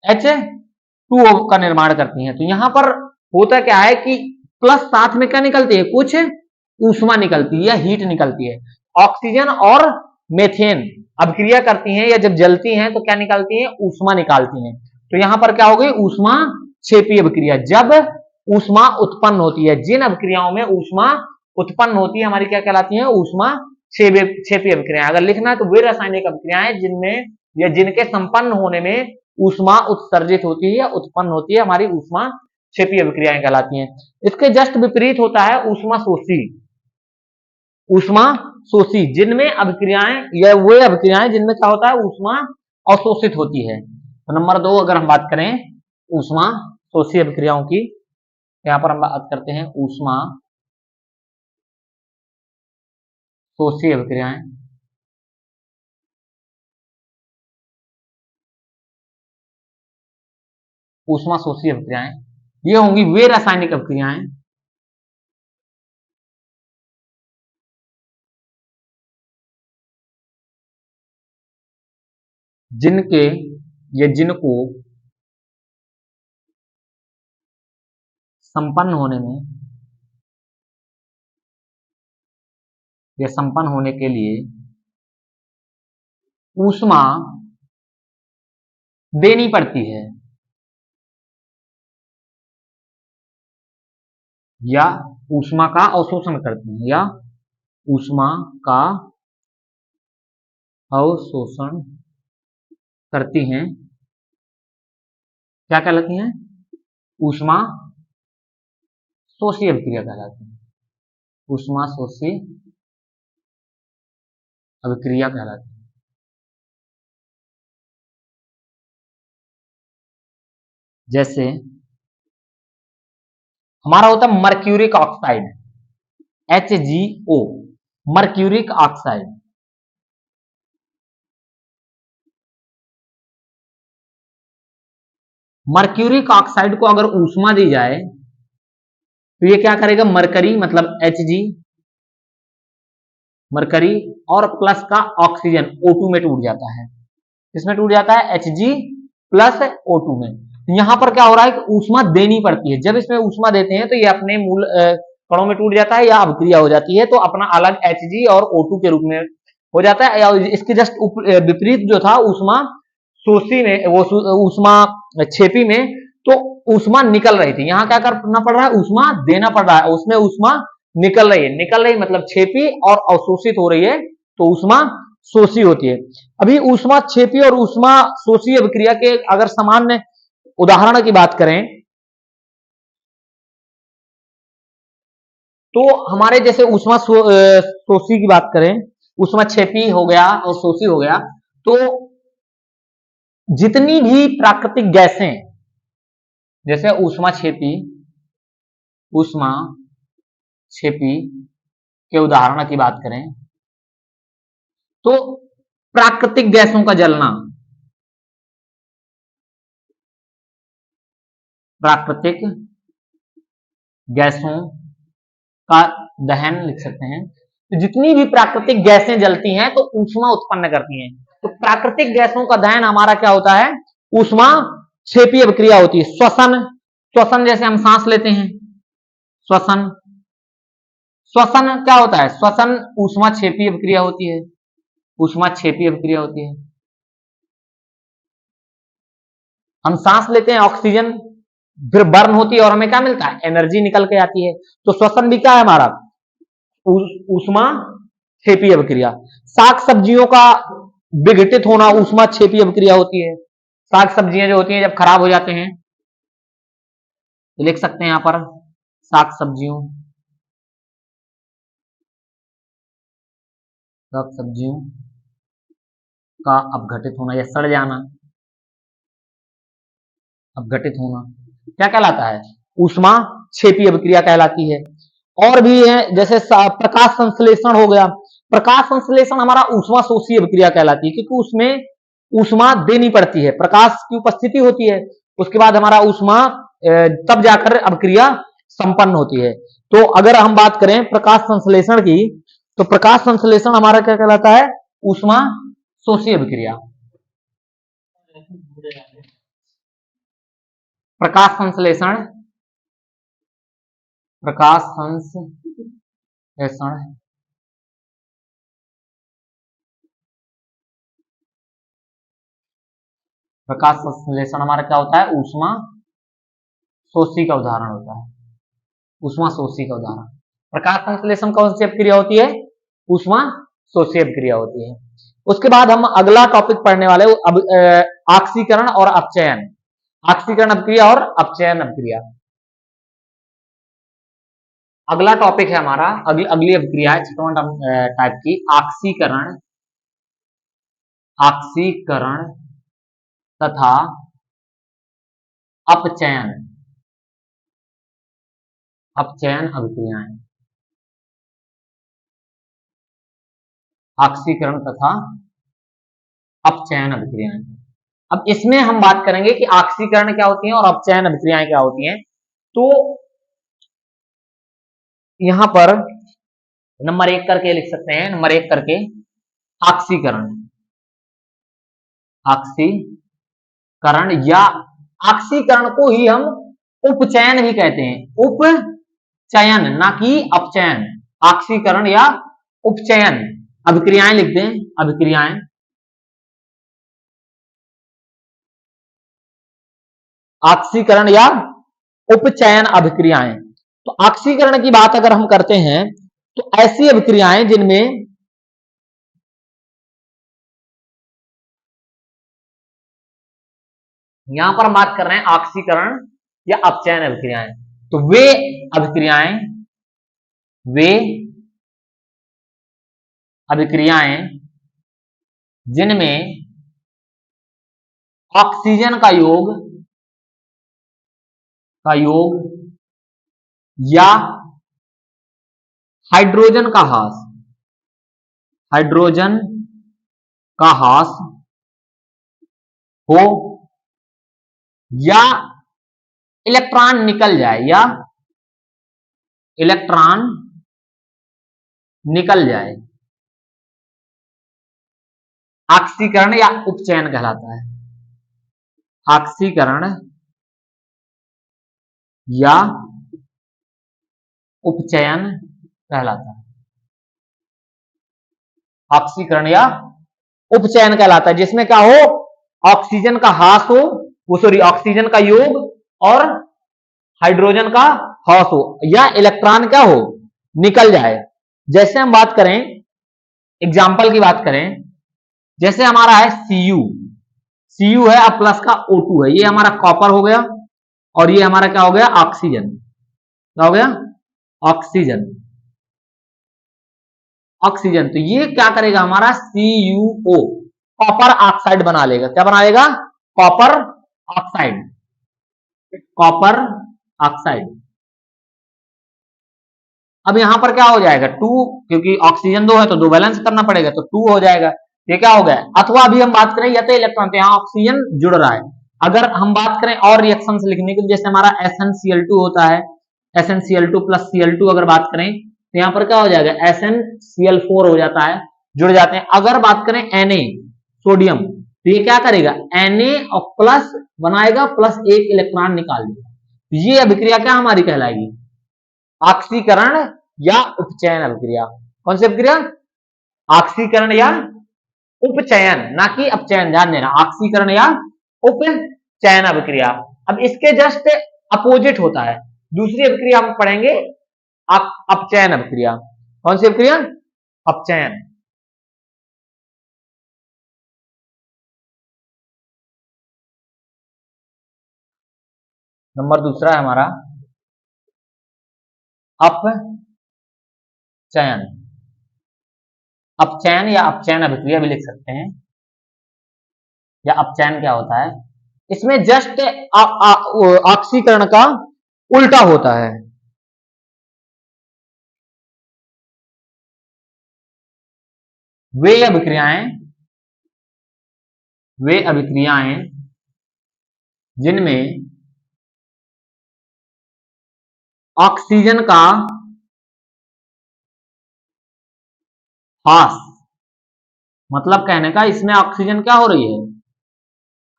S1: H2O का निर्माण करती हैं। तो यहां पर होता क्या है कि प्लस साथ में क्या निकलती है, कुछ ऊष्मा निकलती है या हीट निकलती है। ऑक्सीजन और मेथेन अभिक्रिया करती हैं या जब जलती हैं तो क्या निकालती हैं, ऊष्मा निकालती हैं। तो यहां पर क्या हो गई, ऊष्मा क्षेपी अभिक्रिया। जब ऊष्मा उत्पन्न होती है, जिन अभिक्रियाओं में ऊष्मा उत्पन्न होती है, हमारी क्या कहलाती है, ऊष्मा क्षेपी अभिक्रिया। अगर लिखना है तो वे रासायनिक अभिक्रियाएं जिनमें या जिनके संपन्न होने में ऊष्मा उत्सर्जित होती है या उत्पन्न होती है, हमारी ऊष्मा क्षेपी अभिक्रियाएं कहलाती हैं। इसके जस्ट विपरीत होता है ऊष्मा शोषी। ऊष्मा शोषी जिनमें अभिक्रियाएं या वे अभिक्रियाएं जिनमें क्या होता है, ऊष्मा अवशोषित होती है। तो नंबर 2 अगर हम बात करें ऊष्मा शोषी अभिक्रियाओं की, यहां पर हम बात करते हैं ऊष्मा शोषी अभिक्रियाएं। ऊष्मा शोषी अभिक्रियाएं ये होंगी वे रासायनिक अभिक्रियाएं जिनके या जिनको संपन्न होने में या संपन्न होने के लिए ऊष्मा देनी पड़ती है या ऊष्मा का अवशोषण करती है, या ऊष्मा का अवशोषण करती हैं क्या कहलाती हैं? ऊष्मा शोषी अभिक्रिया कहलाती है। ऊष्मा शोषी अभिक्रिया कहलाती है। जैसे हमारा होता है mercuric oxide, HgO, mercuric oxide. Mercuric oxide को अगर ऊष्मा दी जाए तो ये क्या करेगा? मरकरी मतलब Hg, मरकरी और प्लस का ऑक्सीजन O2 में टूट जाता है। किसमें टूट जाता है? Hg प्लस O2 में। यहां पर क्या हो रहा है कि ऊष्मा देनी पड़ती है। जब इसमें ऊष्मा देते हैं तो ये अपने मूल कणों में टूट जाता है या अभिक्रिया हो जाती है, तो अपना अलग Hg और O2 के रूप में हो जाता है। या इसके जस्ट विपरीत जो था ऊष्मा शोषी में, वो ऊष्मा छेपी में तो ऊष्मा निकल रही थी, यहां क्या करना पड़ रहा है? ऊष्मा देना पड़ रहा है, उसमें ऊष्मा निकल रही है। निकल रही मतलब छेपी और अवशोषित हो रही है, तो ऊष्मा शोषी होती है। अभी ऊष्मा छेपी और ऊष्मा शोषी अभिक्रिया के अगर सामान्य उदाहरण की बात करें तो हमारे जैसे ऊष्मा शोषी की बात करें, ऊष्मा छेपी हो गया और शोषी हो गया, तो जितनी भी प्राकृतिक गैसें, जैसे ऊष्मा छेपी के उदाहरण की बात करें तो प्राकृतिक गैसों का जलना, प्राकृतिक गैसों का दहन लिख सकते हैं। तो जितनी भी प्राकृतिक गैसें जलती हैं तो ऊष्मा उत्पन्न करती हैं। तो प्राकृतिक गैसों का दहन हमारा क्या होता है? ऊष्मा छेपी अभिक्रिया होती है। श्वसन, श्वसन जैसे हम सांस लेते हैं, श्वसन, श्वसन क्या होता है? श्वसन ऊष्मा छेपी अभिक्रिया होती है, ऊष्मा छेपी अभिक्रिया होती है। हम सांस लेते हैं, ऑक्सीजन फिर बर्न होती है और हमें क्या मिलता है? एनर्जी निकल के आती है। तो श्वसन भी क्या है हमारा? ऊष्मा छेपी अभिक्रिया। साग सब्जियों का विघटित होना ऊष्मा छेपी अभिक्रिया होती है। साग सब्जियां जो होती हैं जब खराब हो जाते हैं तो लिख सकते हैं यहां पर साग सब्जियों, साग सब्जियों का अपघटित होना या सड़ जाना, अपघटित होना क्या कहलाता है? ऊष्मा छेपी अभिक्रिया कहलाती है। और भी है जैसे प्रकाश संश्लेषण हो गया। प्रकाश संश्लेषण हमारा ऊष्मा शोषी अभिक्रिया कहलाती है, क्योंकि उसमें ऊष्मा देनी पड़ती है, प्रकाश की उपस्थिति होती है, उसके बाद हमारा ऊष्मा तब जाकर अभिक्रिया संपन्न होती है। तो अगर हम बात करें प्रकाश संश्लेषण की, तो प्रकाश संश्लेषण हमारा क्या कहलाता है? ऊष्मा शोषी अभिक्रिया। प्रकाश संश्लेषण, प्रकाश संश्लेषण प्रकाश संश्लेषण हमारा क्या होता है? ऊष्मा शोषी का उदाहरण होता है, ऊष्मा शोषी का उदाहरण। प्रकाश संश्लेषण कौन सी अभिक्रिया होती है? ऊष्मा शोषी अभिक्रिया होती है। उसके बाद हम अगला टॉपिक पढ़ने वाले ऑक्सीकरण और अपचयन, ऑक्सीकरण अभिक्रिया और अपचयन अभिक्रिया। अगला टॉपिक है हमारा, अगली अभिक्रिया है छठवां टाइप की, ऑक्सीकरण, ऑक्सीकरण तथा अपचयन, अपचयन अभिक्रियाएं। ऑक्सीकरण तथा अपचयन अभिक्रियाएं। अब इसमें हम बात करेंगे कि ऑक्सीकरण क्या होती है और अपचयन अभिक्रियाएं क्या होती हैं। तो यहां पर नंबर 1 करके लिख सकते हैं, नंबर 1 करके ऑक्सीकरण, ऑक्सीकरण या ऑक्सीकरण को ही हम उपचयन भी कहते हैं, उपचयन ना कि अपचयन। ऑक्सीकरण या उपचयन अभिक्रियाएं लिख दें, अभिक्रियाएं, ऑक्सीकरण या उपचयन अभिक्रियाएं। तो ऑक्सीकरण की बात अगर हम करते हैं तो ऐसी अभिक्रियाएं जिनमें यहां पर हम बात कर रहे हैं ऑक्सीकरण या अपचयन अभिक्रियाएं। तो अभिक्रियाएं वे अभिक्रियाएं जिनमें ऑक्सीजन का योग या हाइड्रोजन का ह्रास हो या इलेक्ट्रॉन निकल जाए ऑक्सीकरण या उपचयन कहलाता है। ऑक्सीकरण या उपचयन कहलाता है। ऑक्सीकरण या उपचयन कहलाता है जिसमें क्या हो, ऑक्सीजन का ह्रास हो, ऑक्सीजन का योग और हाइड्रोजन का ह्रास हो या इलेक्ट्रॉन क्या हो, निकल जाए। जैसे हम बात करें, एग्जाम्पल की बात करें, जैसे हमारा है Cu है, अब प्लस का O2 है, ये हमारा कॉपर हो गया और ये हमारा क्या हो गया, ऑक्सीजन। क्या हो गया, ऑक्सीजन। तो ये क्या करेगा, हमारा CuO कॉपर ऑक्साइड बना लेगा। क्या बना लेगा, कॉपर ऑक्साइड। अब यहां पर क्या हो जाएगा, 2, क्योंकि ऑक्सीजन 2 है तो 2 बैलेंस करना पड़ेगा, तो 2 हो जाएगा। ये क्या हो गया, अथवा अभी हम बात करें या तो इलेक्ट्रॉन, तो यहाँ ऑक्सीजन जुड़ रहा है। अगर हम बात करें और रिएक्शंस लिखने की, जैसे हमारा SnCl2 होता है, SnCl2 प्लस Cl2 अगर बात करें तो यहाँ पर क्या हो जाएगा, SnCl4 हो जाता है, जुड़ जाते हैं। अगर बात करें Na सोडियम, तो ये क्या करेगा, Na और प्लस बनाएगा, प्लस एक इलेक्ट्रॉन निकाल देगा। ये अभिक्रिया क्या हमारी कहलाएगी, ऑक्सीकरण या उपचयन अभिक्रिया। कौन सी अभिक्रिया, ऑक्सीकरण या उपचयन, ना कि अपचयन, ध्यान देना, ऑक्सीकरण या उपचयन अभिक्रिया। अब इसके जस्ट अपोजिट होता है दूसरी अभिक्रिया, हम पढ़ेंगे अपचयन अभिक्रिया। कौन सी अभिक्रिया, अपचयन। नंबर दूसरा है हमारा अपचयन। अपचयन या अपचयन अभिक्रिया भी लिख सकते हैं, या अपचयन क्या होता है, इसमें जस्ट ऑक्सीकरण का उल्टा होता है। वे अभिक्रियाएं जिनमें ऑक्सीजन का ह्रास, मतलब कहने का इसमें ऑक्सीजन क्या हो रही है,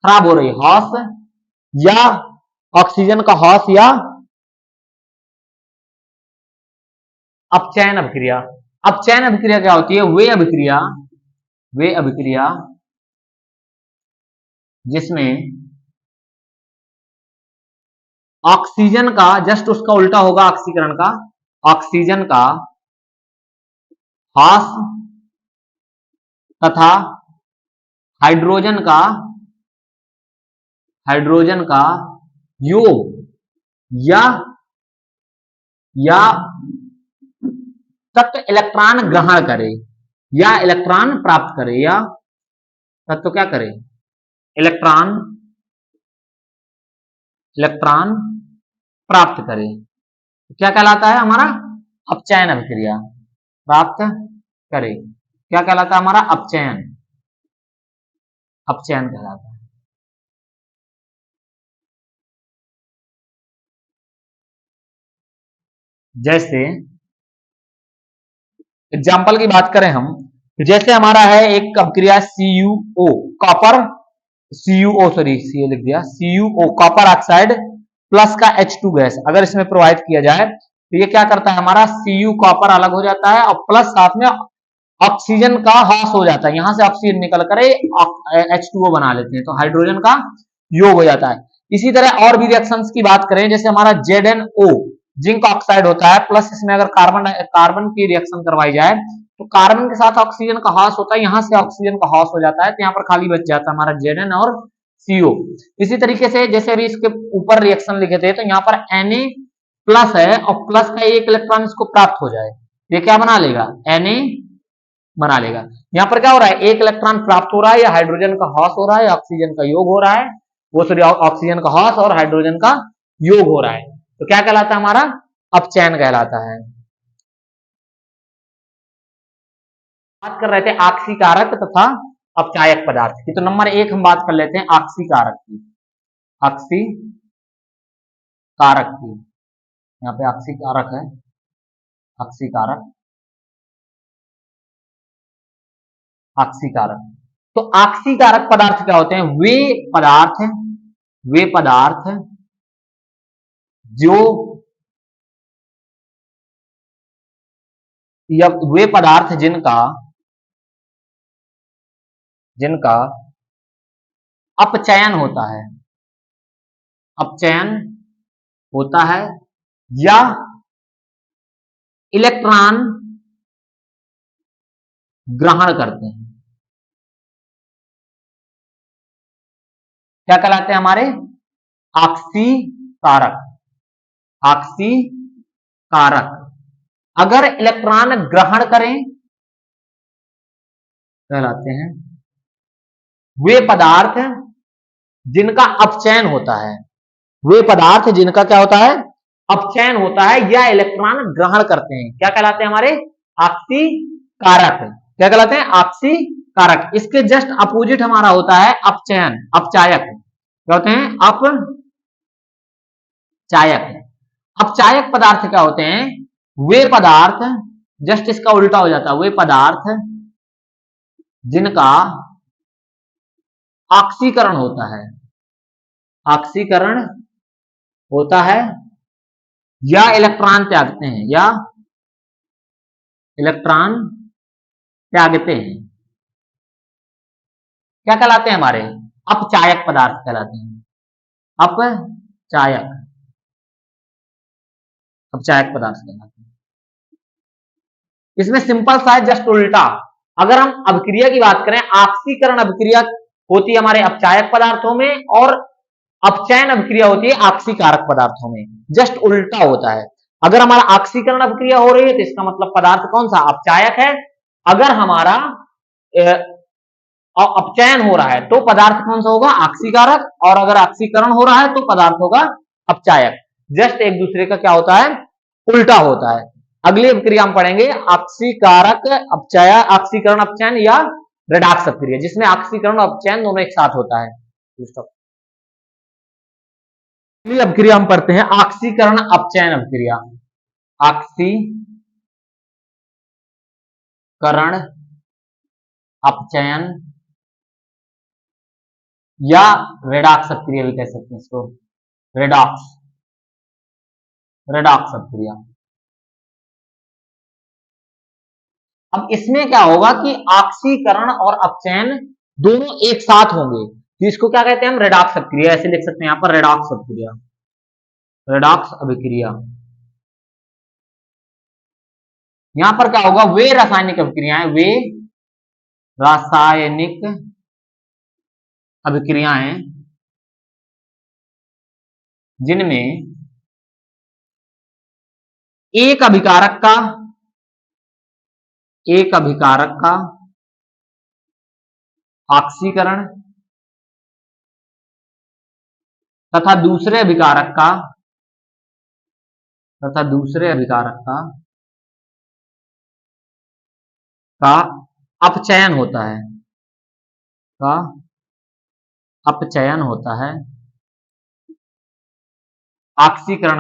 S1: खराब हो रही है, ह्रास या ऑक्सीजन का ह्रास या अपचयन अभिक्रिया। अपचयन अभिक्रिया क्या होती है, वे अभिक्रिया जिसमें ऑक्सीजन का जस्ट उसका उल्टा होगा, ऑक्सीकरण का, ऑक्सीजन का ह्रास तथा हाइड्रोजन का योग या तत्व इलेक्ट्रॉन ग्रहण करे या इलेक्ट्रॉन प्राप्त करे, या तत्व क्या करे, इलेक्ट्रॉन प्राप्त करे। क्या कहलाता है हमारा, अपचयन अभिक्रिया, प्राप्त करे। क्या कहलाता है हमारा, अपचयन कहलाता है। जैसे एग्जाम्पल की बात करें हम, जैसे हमारा है एक अभिक्रिया CuO copper, CuO copper oxide plus का H2 गैस, अगर इसमें प्रोवाइड किया जाए तो ये क्या करता है, हमारा Cu कॉपर अलग हो जाता है और प्लस साथ में ऑक्सीजन का ह्रास हो जाता है, यहां से ऑक्सीजन निकल कर H2O बना लेते हैं, तो हाइड्रोजन का योग हो जाता है। इसी तरह और भी रिएक्शंस की बात करें, जैसे हमारा ZnO जिंक ऑक्साइड होता है, प्लस इसमें अगर कार्बन की रिएक्शन करवाई जाए तो कार्बन के साथ ऑक्सीजन का ह्रास होता है, यहां से ऑक्सीजन का ह्रास हो जाता है, तो यहाँ पर खाली बच जाता है हमारा Zn और CO। इसी तरीके से जैसे अभी इसके ऊपर रिएक्शन लिखे थे, तो यहाँ पर Na प्लस है और प्लस का एक इलेक्ट्रॉन इसको प्राप्त हो जाए, ये क्या बना लेगा, Na बना लेगा। यहाँ पर क्या हो रहा है, एक इलेक्ट्रॉन प्राप्त हो रहा है, या हाइड्रोजन का ह्रास हो रहा है, ऑक्सीजन का योग हो रहा है, वो सॉरी ऑक्सीजन का ह्रास और हाइड्रोजन का योग हो रहा है, तो क्या कहलाता है हमारा, अपचयन कहलाता है। बात कर रहे थे आक्सीकारक तथा अपचायक पदार्थ की, तो नंबर 1 हम बात कर लेते हैं आक्सीकारक की। आक्सीकारक की, यहाँ पे आक्सीकारक है, आक्सीकारक, आक्सीकारक। तो आक्सीकारक पदार्थ क्या होते हैं, वे पदार्थ जो या वे पदार्थ जिनका अपचयन होता है, अपचयन होता है, या इलेक्ट्रॉन ग्रहण करते हैं, क्या कहलाते हैं हमारे, आक्सीकारक। आक्सीकारक अगर इलेक्ट्रॉन ग्रहण करें कहलाते हैं वे पदार्थ जिनका अपचयन होता है, वे पदार्थ जिनका क्या होता है, अपचयन होता है या इलेक्ट्रॉन ग्रहण करते हैं, क्या कहलाते हैं हमारे, आक्सीकारक। क्या कहलाते हैं, आक्सीकारक। इसके जस्ट अपोजिट हमारा होता है अपचयन, अपचायक। क्या होते हैं, अपचायक। अपचायक पदार्थ क्या होते हैं, वे पदार्थ, जस्ट इसका उल्टा हो जाता है, वे पदार्थ जिनका ऑक्सीकरण होता है, ऑक्सीकरण होता है या इलेक्ट्रॉन त्यागते हैं, या इलेक्ट्रॉन त्यागते हैं, क्या कहलाते हैं हमारे, अपचायक पदार्थ कहलाते हैं, अपचायक, अपचायक पदार्थ कहलाते हैं। इसमें सिंपल सा है, जस्ट उल्टा। अगर हम अभिक्रिया की बात करें, ऑक्सीकरण अभिक्रिया होती है हमारे अपचायक पदार्थों में, और अपचयन अभिक्रिया होती है आक्सीकारक पदार्थों में, जस्ट उल्टा होता है। अगर हमारा ऑक्सीकरण अभिक्रिया हो रही है तो इसका मतलब पदार्थ कौन सा, अपचायक है। अगर हमारा अपचयन हो रहा है तो पदार्थ कौन सा होगा, आक्सीकारक, और अगर ऑक्सीकरण हो रहा है तो पदार्थ होगा अपचायक। जस्ट एक दूसरे का क्या होता है, उल्टा होता है। अगली अभिक्रिया हम पढ़ेंगे ऑक्सीकारक अपचय, ऑक्सीकरण अपचयन या रेडॉक्स अभिक्रिया, जिसमें ऑक्सीकरण और अपचयन दोनों एक साथ होता है। अगली अभिक्रिया हम पढ़ते हैं ऑक्सीकरण अपचयन अभिक्रिया। ऑक्सीकरण अपचयन या रेडॉक्स अभिक्रिया भी कह सकते हैं इसको, रेडॉक्स, रेडॉक्स अभिक्रिया। अब इसमें क्या होगा कि ऑक्सीकरण और अपचयन दोनों एक साथ होंगे, तो इसको क्या कहते हैं हम, रेडॉक्स अभिक्रिया, ऐसे लिख सकते हैं यहां पर, रेडॉक्स अभिक्रिया, रेडॉक्स अभिक्रिया। यहां पर क्या होगा, वे रासायनिक अभिक्रियाएं, वे रासायनिक अभिक्रियाएं जिनमें एक अभिकारक का ऑक्सीकरण तथा दूसरे अभिकारक का अपचयन होता है, का अपचयन होता है, ऑक्सीकरण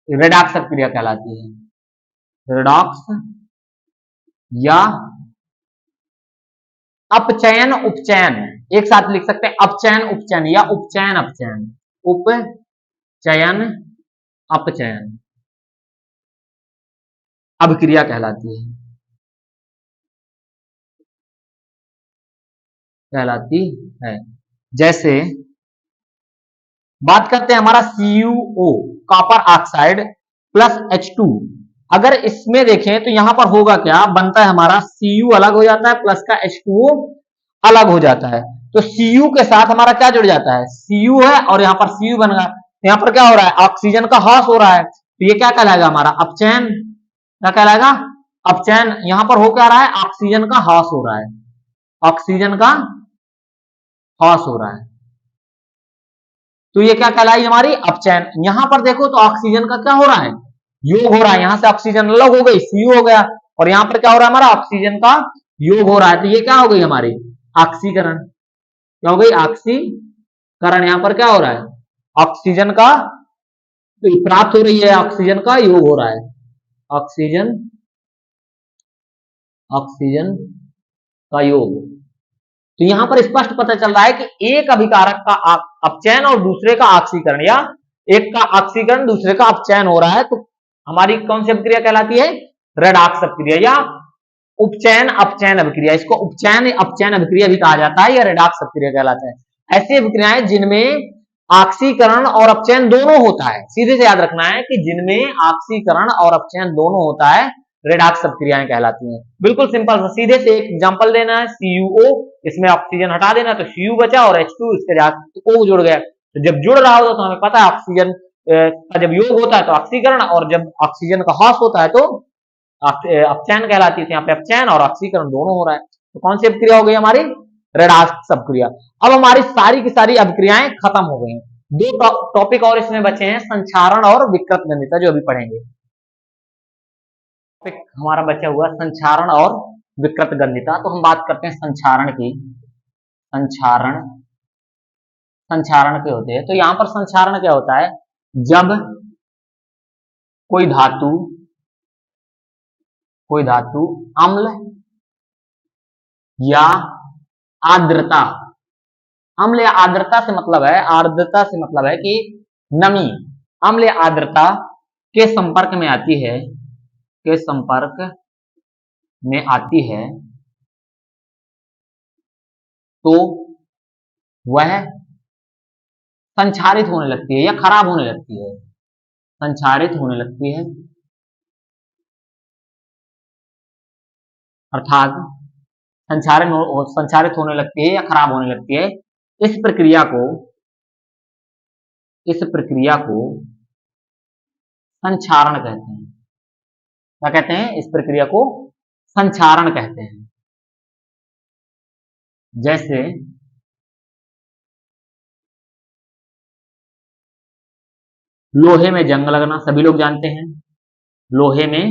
S1: रेडॉक्स अभिक्रिया कहलाती है, रेडॉक्स या अपचयन उपचयन, एक साथ लिख सकते हैं, अपचयन उपचयन या उपचयन अपचयन, उपचयन अपचयन अभिक्रिया कहलाती है। जैसे बात करते हैं हमारा CuO, copper oxide plus H2, अगर इसमें देखें तो यहां पर होगा क्या, बनता है हमारा Cu अलग हो जाता है, प्लस का H2O अलग हो जाता है, तो Cu के साथ हमारा क्या जुड़ जाता है, Cu है और यहाँ पर Cu बन गया। यहाँ पर क्या हो रहा है, ऑक्सीजन का ह्रास हो रहा है, तो ये क्या कहलाएगा हमारा अपचयन। क्या कहलाएगा, अपचयन। यहाँ पर हो क्या रहा है, ऑक्सीजन का ह्रास हो रहा है, ऑक्सीजन का ह्रास हो रहा है, तो ये क्या कहलाई हमारी अपचयन। यहां पर देखो तो ऑक्सीजन का क्या हो रहा है, योग हो रहा है, यहां से ऑक्सीजन अलग हो गई, Cu हो गया, और यहां पर क्या हो रहा है हमारा ऑक्सीजन का योग हो रहा है, तो ये क्या हो गई हमारी ऑक्सीकरण। क्या हो गई, ऑक्सीकरण। यहां पर क्या हो रहा है, ऑक्सीजन का प्राप्त हो रही है, ऑक्सीजन का योग हो रहा है, ऑक्सीजन, ऑक्सीजन का योग। तो यहां पर स्पष्ट पता चल रहा है कि एक अभिकारक का अपचयन और दूसरे का ऑक्सीकरण, या एक का ऑक्सीकरण दूसरे का अपचयन हो रहा है, तो हमारी कौन सी अभिक्रिया कहलाती है, रेडॉक्स अभिक्रिया या उपचयन अपचयन अभिक्रिया। इसको उपचयन अपचयन अभिक्रिया भी कहा जाता है, या रेडॉक्स अभिक्रिया कहलाता है। ऐसी अभिक्रियाएं जिनमें ऑक्सीकरण और अपचयन दोनों होता है, सीधे से याद रखना है कि जिनमें ऑक्सीकरण और अपचयन दोनों होता है, रेडॉक्स अभिक्रियाएं कहलाती हैं। बिल्कुल सिंपल सा, सीधे से एक एग्जांपल देना है, CuO, इसमें ऑक्सीजन हटा देना तो Cu बचा और H2 इसके साथ O जुड़ गया। तो जब जुड़ रहा होता तो हमें पता है ऑक्सीजन का जब योग होता है तो ऑक्सीकरण, और जब ऑक्सीजन का ह्रास होता है तो अपचयन कहलाती है। यहाँ पे अपचयन और ऑक्सीकरण दोनों हो रहा है, तो कौन सी अभिक्रिया हो गई हमारी, रेडॉक्स अभिक्रिया। अब हमारी सारी की सारी अभिक्रियाएं खत्म हो गई। दो टॉपिक और इसमें बचे हैं, संक्षारण और विकृत गंधिता, जो अभी पढ़ेंगे। टॉपिक हमारा बचा हुआ संक्षारण और विकृत गंधिता। तो हम बात करते हैं संक्षारण की। संक्षारण, संक्षारण के होते हैं, तो यहां पर संक्षारण क्या होता है, जब कोई धातु, कोई धातु अम्ल या आर्द्रता, अम्ल या आर्द्रता से मतलब है, आर्द्रता से मतलब है कि नमी, अम्ल या आर्द्रता के संपर्क में आती है, के संपर्क में आती है, तो वह संक्षारित होने लगती है या खराब होने लगती है, संक्षारित होने लगती है, अर्थात संक्षारित होने लगती है या खराब होने लगती है। इस प्रक्रिया को, इस प्रक्रिया को संक्षारण कहते हैं। क्या कहते हैं, इस प्रक्रिया को संक्षारण कहते हैं। जैसे लोहे में जंग लगना, सभी लोग जानते हैं, लोहे में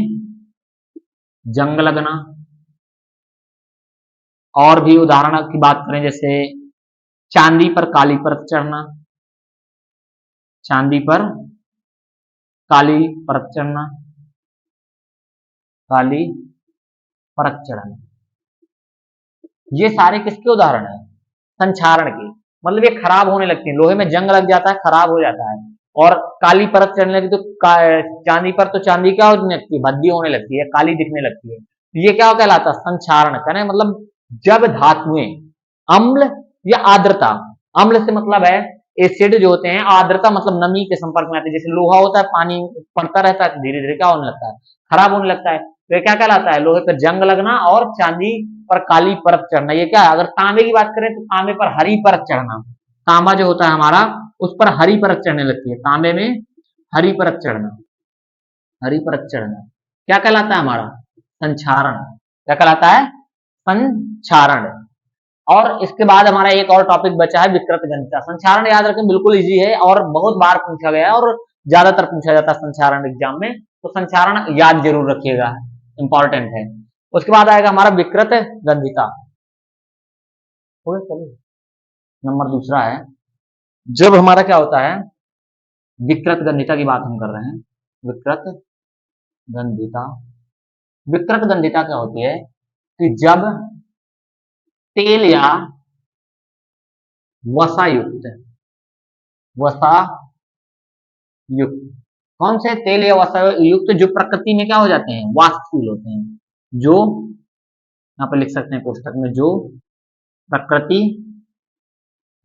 S1: जंग लगना। और भी उदाहरण की बात करें, जैसे चांदी पर काली परत चढ़ना, चांदी पर काली परत चढ़ना, काली परत चढ़ना, ये सारे किसके उदाहरण है, संक्षारण के। मतलब ये खराब होने लगती है, लोहे में जंग लग जाता है, खराब हो जाता है, और काली परत चढ़ने लगी तो चांदी पर तो चांदी क्या होने लगती है, भद्दी होने लगती है, काली दिखने लगती है। ये क्या कहलाता है, संक्षारण। कहना मतलब जब धातुएं अम्ल या आर्द्रता, अम्ल से मतलब है एसिड जो होते हैं, आर्द्रता मतलब नमी के संपर्क में आते हैं। जैसे लोहा होता है, पानी पड़ता रहता है, धीरे धीरे क्या होने लगता है, खराब होने लगता है। तो ये क्या कहलाता है, लोहे पर जंग लगना और चांदी पर काली परत चढ़ना। ये क्या है, अगर तांबे की बात करें तो तांबे पर हरी परत चढ़ना, तांबा जो होता है हमारा उस पर हरी परत चढ़ने लगती है, तांबे में हरी परत चढ़ना, हरी परत चढ़ना क्या कहलाता है हमारा, संक्षारण। क्या कहलाता है, संक्षारण। और इसके बाद हमारा एक और टॉपिक बचा है, विकृत गंधिता। संक्षारण याद रखें, बिल्कुल इजी है और बहुत बार पूछा गया है और ज्यादातर पूछा जाता है संक्षारण एग्जाम में, तो संक्षारण याद जरूर रखिएगा, इंपॉर्टेंट है। उसके बाद आएगा हमारा विकृत गंधिता। चलिए नंबर दूसरा है, जब हमारा क्या होता है, विकृत गंधिता की बात हम कर रहे हैं, विकृत गंधिता। विकृत गंधिता क्या होती है कि जब तेल या वसा युक्त, वसा युक्त, कौन से तेल या वसा युक्त जो प्रकृति में क्या हो जाते हैं, वाष्पशील होते हैं, जो यहां पर लिख सकते हैं पुस्तक में, जो प्रकृति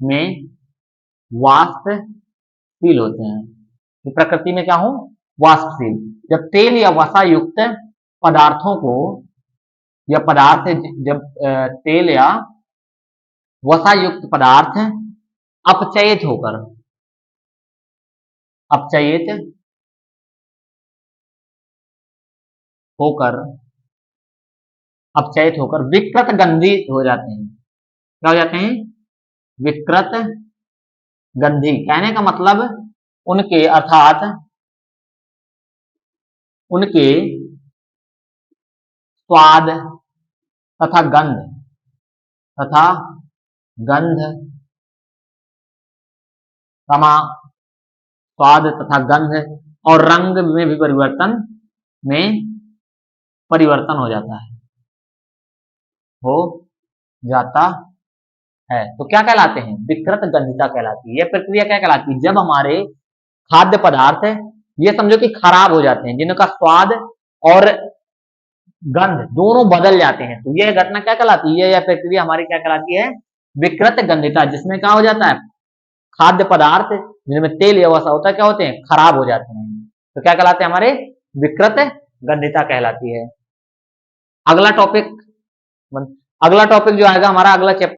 S1: में वाष्पशील होते हैं, तो प्रकृति में क्या हो, वाष्पशील। जब तेल या वसा युक्त पदार्थों को, या पदार्थ जब तेल या वसा युक्त पदार्थ अपचयित होकर अपचयित होकर अपचयित होकर विकृत गंधी हो जाते हैं। क्या हो जाते हैं? विकृत गंधी। कहने का मतलब उनके अर्थात उनके स्वाद तथा गंध समा स्वाद तथा गंध और रंग में भी परिवर्तन हो जाता है। तो क्या कहलाते हैं? विकृत गंधिता कहलाती है। यह प्रक्रिया क्या कहलाती है? जब हमारे खाद्य पदार्थ ये समझो कि खराब हो जाते हैं, जिनका स्वाद और गंध दोनों बदल जाते हैं, तो यह घटना क्या कहलाती है? यह प्रक्रिया हमारी क्या कहलाती है? विकृत गंधिता। जिसमें क्या हो जाता है? खाद्य पदार्थ जिनमें तेल या वसा होता है क्या होते हैं? खराब हो जाते हैं। तो क्या कहलाते हैं? हमारे विकृत गंधिता कहलाती है। अगला टॉपिक जो आएगा हमारा अगला चैप्टर